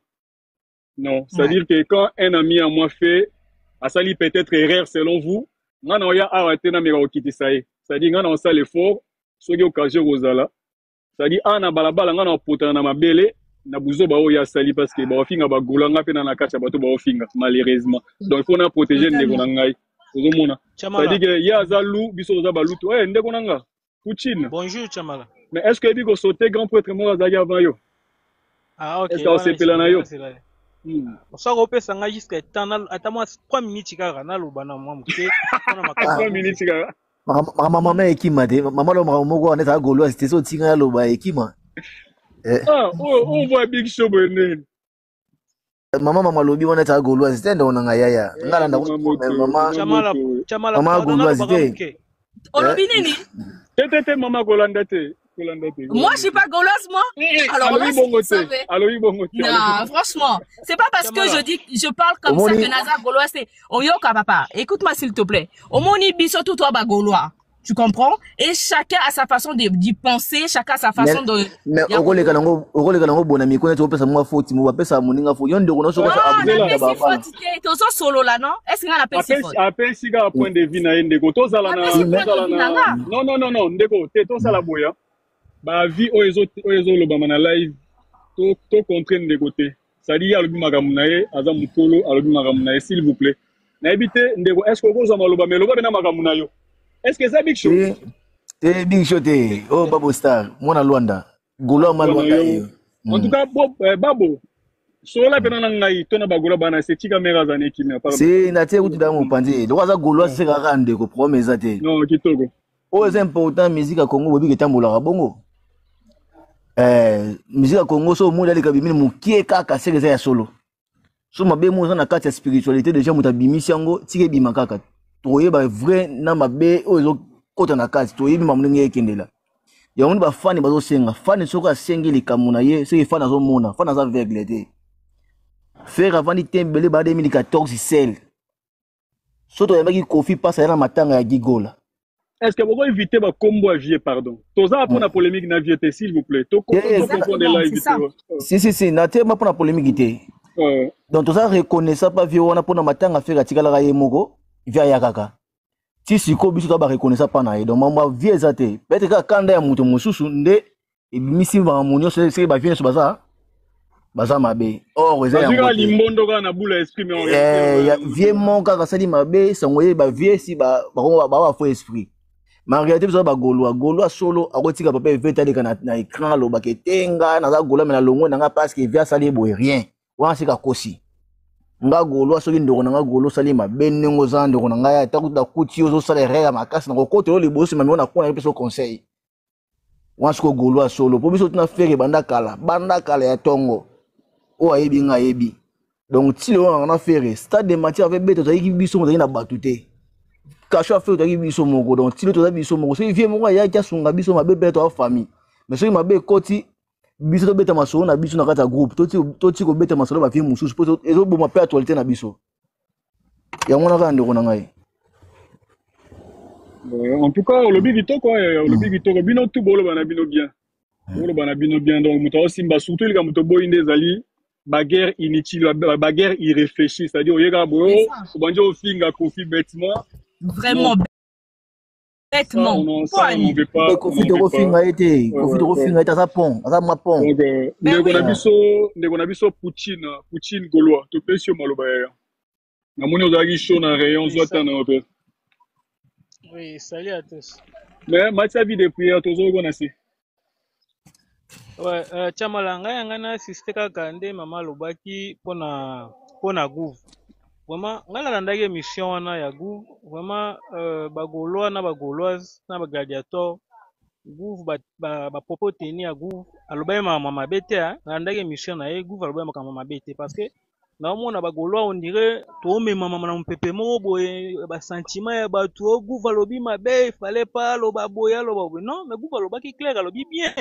Non, c'est-à-dire que quand un ami à moi fait, à sali peut-être erreur selon vous, ngana oya arrêter na mera okiti sae. C'est-à-dire ngana on sait l'effort, soki occasion rozala. C'est-à-dire ana balabala ngana opota na mabele na buzo ba oya sali parce que ba ofinga ba golanga pe na kacha bato ba ofinga malheureusement. Donc il faut na protéger ndeko na ngai. Ozomona. C'est-à-dire que ya zalu biso za balutu. Ndeko na nga. Poutine. Bonjour Chamala. Mais est-ce que biko sauter grand prêtre mort azali avant yo? Ah OK. Est-ce que c'est pelana yo? Ça repose en jusqu'à temps à moi 3 minutes kaka na lobana moi muke on a 3 minutes kaka maman ekima de maman lo moko on est à gauloise c'était so tinga loba ekima on voit big show benen maman lobi on est à gauloise c'était ndona ngayaya ngala nda maman gauloise c'était olobi nini tete maman golanda te. Moi, je suis pas gauloise, moi. Alors, non, franchement, c'est pas parce que je parle comme ça que Naza gaulois, c'est Oyoka, papa. Écoute-moi, s'il te plaît. Au moni biso tout toi, gaulois. Tu comprends? Et chacun a sa façon d'y penser, chacun a sa façon de. Mais au rôle de bon ami, connaît tu sa moi faute, moi pas sa moninga faute. Yon de on so ça abusé. Tu es solo là, non? Est-ce qu'on appelle ça? Appelle siga point de vue na ndeko to sala na. Non, ndeko, te to sala boya. Ba vie oyezo lo ba na live to contraindre de côté. Ça dit ya lobi magamunaye aza mukolo alobi magamunaye s'il vous plaît. Na ebité ndeko est-ce que ko maloba meloba bena magamunayo? Est-ce que ça big show? C'est big show te. Oh Babo Star, mwana Luanda. Golo malwanda yo. En tout cas Babo sola pena na ngai to na bagola bana c'est tika mera zane kimia pardon. C'est na te kutuda mo pandi. Do waza golo se ka rande ko promesa te. Non, kitoko. Oh c'est important musique à Congo bobi ketambola bongo. Musique à Congo so mo dali kabimi mukie kaka sekeza ya solo. So mabe mo na kati ya spiritualité déjà mutabimisi yango tike bima kaka. Toyeba vrai na mabe ozo kota na kati toyebi mamnenge ekendela. Ya on ba fani bazo senga fani soka sengi likamuna ye c'est fani azo mona fani aza aveugle te. Faire avant di tembele ba 2014 sel. So toyeba ki Kofi passe na matanga ya Gigola. Est-ce que vous pouvez éviter ma combo à vie, pardon? Toza pour la polémique na vie, s'il vous plaît. Si, na te ma pour la polémique. Donc toza reconnaissant pas vie wana pour na matanga faire atikala ka yemoko via yakaka. Si ko biso ba reconnaissant pas na ye. Donc mama vie ezate. Peut-être ka kanda ya muto mususu nde ebimisi ba munyo c'est ba vie so baza mabe. Oh reza ya. Ndika limbondo ka na bula esprit mais ya vie mon ka sali mabe sangoye ba vie si ba fo esprit. Ma réalité besoin ba gaulois solo akotika papa eveta de na écran lo ba ketenga na za gaulois mais na longo na parce que via sali boy rien wana sika kosi nga gaulois soki ndoko na nga gaulois sali ma benengo za ndoko na nga ya takuta kuti ozo sala rega makasi na kokote le bosi mami ona kona peso conseil wana siko gaulois solo po biso tuna faire banda kala ya tongo o ayebi nga yebi donc ti le on a faire stade de matière avec beto za ki biso mo na batute Kacho a fait au biso moko donc tilo to biso moko so vie moko ya kia sunga biso mabe beto a famille mais so mabe koti biso to beta maso na biso na kata groupe to ti ko beta maso ba vie mususu po ezo bo ma pe actualité na biso ya ngona ka ndeko na ngai en tout cas le bigito bino tout bolo bana bino bien donc muto simba surtout les muto boyinde zali baguerre inutile baguerre irréfléchie c'est-à-dire oyeka boyo banjo finga Kofi bêtement vraiment bêtement. Kofi de refinga été à pont, à ma pont. Donc ndeko na biso Poutine gaulois to pesio maloba ya. Na moni ozaki chaud na rayon zota na ope. Oui, salut à tous. Mais Mathieu vie de prière, toujours qu'on a si. Ouais, Chamalanga yangana assisté kaka nde mama lobaki pona gouv. Vraiment, ngala landaki émission wana ya gouv, vraiment bagolois na bagoloise na bagladiator gouv ba propos teni ya gouv alobai mama mabete a landaki émission na ye gouv alobai mama mabete parce que na omona bagolois on dirait to mema mama na mpepe moko boye ba sentiment ya bato gouv alobi mabe il fallait pas loba boya loba boye non mais gouv alobaki clair alobi bien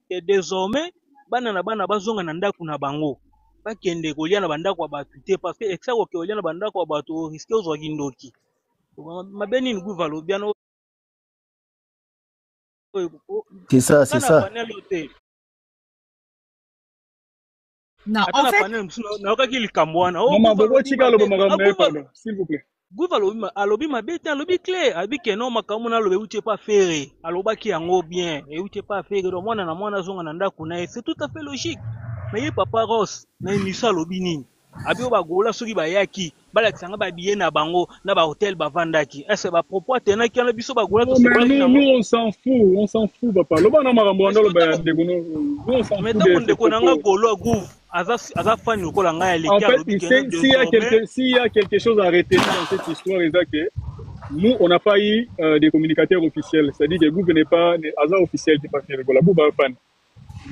et désormais bana na bana bazonga na ndako na bango bakende kolia na bandako ya bato te parce que exa kolia na bandako ya bato risque ozwaki ndoki mabe nini gouv alobi ana c'est ça c'est ça non en fait naokaki likambo wana maman bobo tika loba makambo na ye pardon s'il vous plaît gouv alobi mabe te alobi clair alobi ke non makambo na alobi euti pas fere alobaki yango bien euti pas fere donc mwana na mwana zonga na ndako na ye c'est tout à fait logique mais ye papa Ross na émission alobi nini abi o bagola soki bayaki balakisanga babiye na bango na bahotel bavandaki est-ce bapropos atenaki wana biso bagola tosekolaki nango nous on s'en fout papa loba na makambo wana loba ya ndeko nous on s'en fout mais ntango ndeko na nga golo gouv aza fani lokola ngai aleki alobi s'il y a quelque chose à retenir dans cette histoire c'est que nous on n'a pas eu des communicateurs officiels c'est-à-dire que gouv n'est pas aza officiel qui pas faire gola bouba fan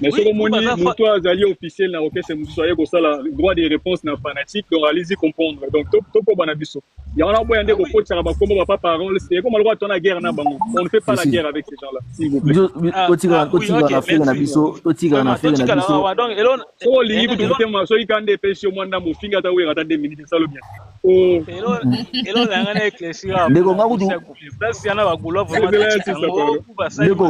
mais ce que moni moto azali officiel na orchestre mususu aye kosala droit de réponse na fanatique donc allez-y comprendre donc toko bana biso ya on a boya ndeko kocha ba kombo ba parole c'est comme le droit ton la guerre na bango on ne fait pas la guerre avec ces gens là s'il vous plaît totika na fega na biso totika na fega na biso donc elon so lingi tu tema so ikande pesio mwanda mo finga ta wera ta 2 minutes ça le bien elon la ngana éclaircir ndeko ngakutu place yana ba golo vraiment ndeko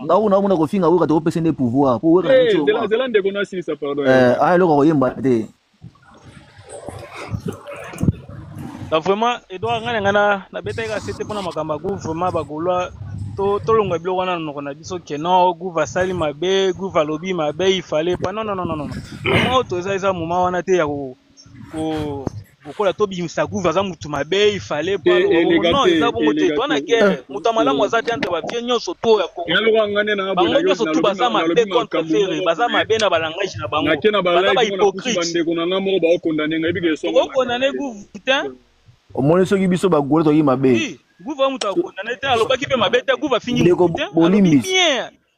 ngaku na kofinga wera to pesa ne pouvoir pour wera biso de la ndeko na si ça pardon loko koyemba te. Donc vraiment Edouard ngana na beta ka c'était pona makamba gouv vraiment bagolwa to longa bilo wana noko na biso ke non gouv asali mabe gouv alobi mabe il fallait pas non moi to eza moment wana te ya ko kola to bimisa gouv aza mutu mabe il fallait pas non eza bongo te to na guerre mutu malamu aza te entre ba vie nyonso to ya bango nyonso to baza mabe contre faire baza mabe na balangage na bango baza ba hypocrite bandeko na nga moko baokondane ngai bike so okondane gouv putain omoni soki biso bagolo toyi mabe gouv mutu akondane te alobaki mpe mabe te gouv afingi bolimbisi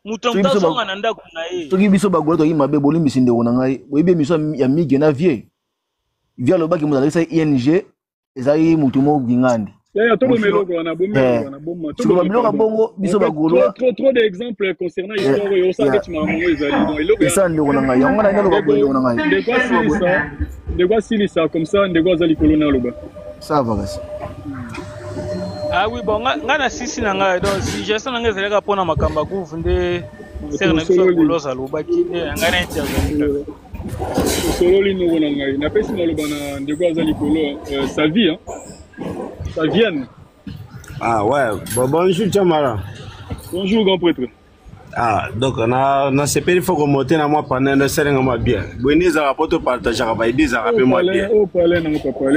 mutu mutazonga na ndako na ye soki biso bagolo toyi mabe bolimbisi ndeko na ngai boyebi miso ya mige na vie via alobaki mutu alekisa ing ezali mutu moko gingandi biloko bongo biso bagolo trop d'exemples concernant histoire oyo osaka ti makambo ezali esa ndeko na ngai yango nani aloba ndeko na ngai ndeko asilisa comme ça ndeko aza likolo na aloba ça va kasi ah oui bon nga na sisi na ngai donc si gestion na ngai ezalaka mpona makambo gouv nde sere na biso agolosa alobaki nde ngai na intervenir osololi noko na ngai napesi maloba na ndeko aza likolo sa vie ça vienne. Ah ouais, bonjour Chamara. Bonjour grand prêtre. Ah, donc on a sepé il faut que monter na moi pendant une série bien. Bonne ça va pas te partager, ça va aider ça va bien. Oh, parler non papa.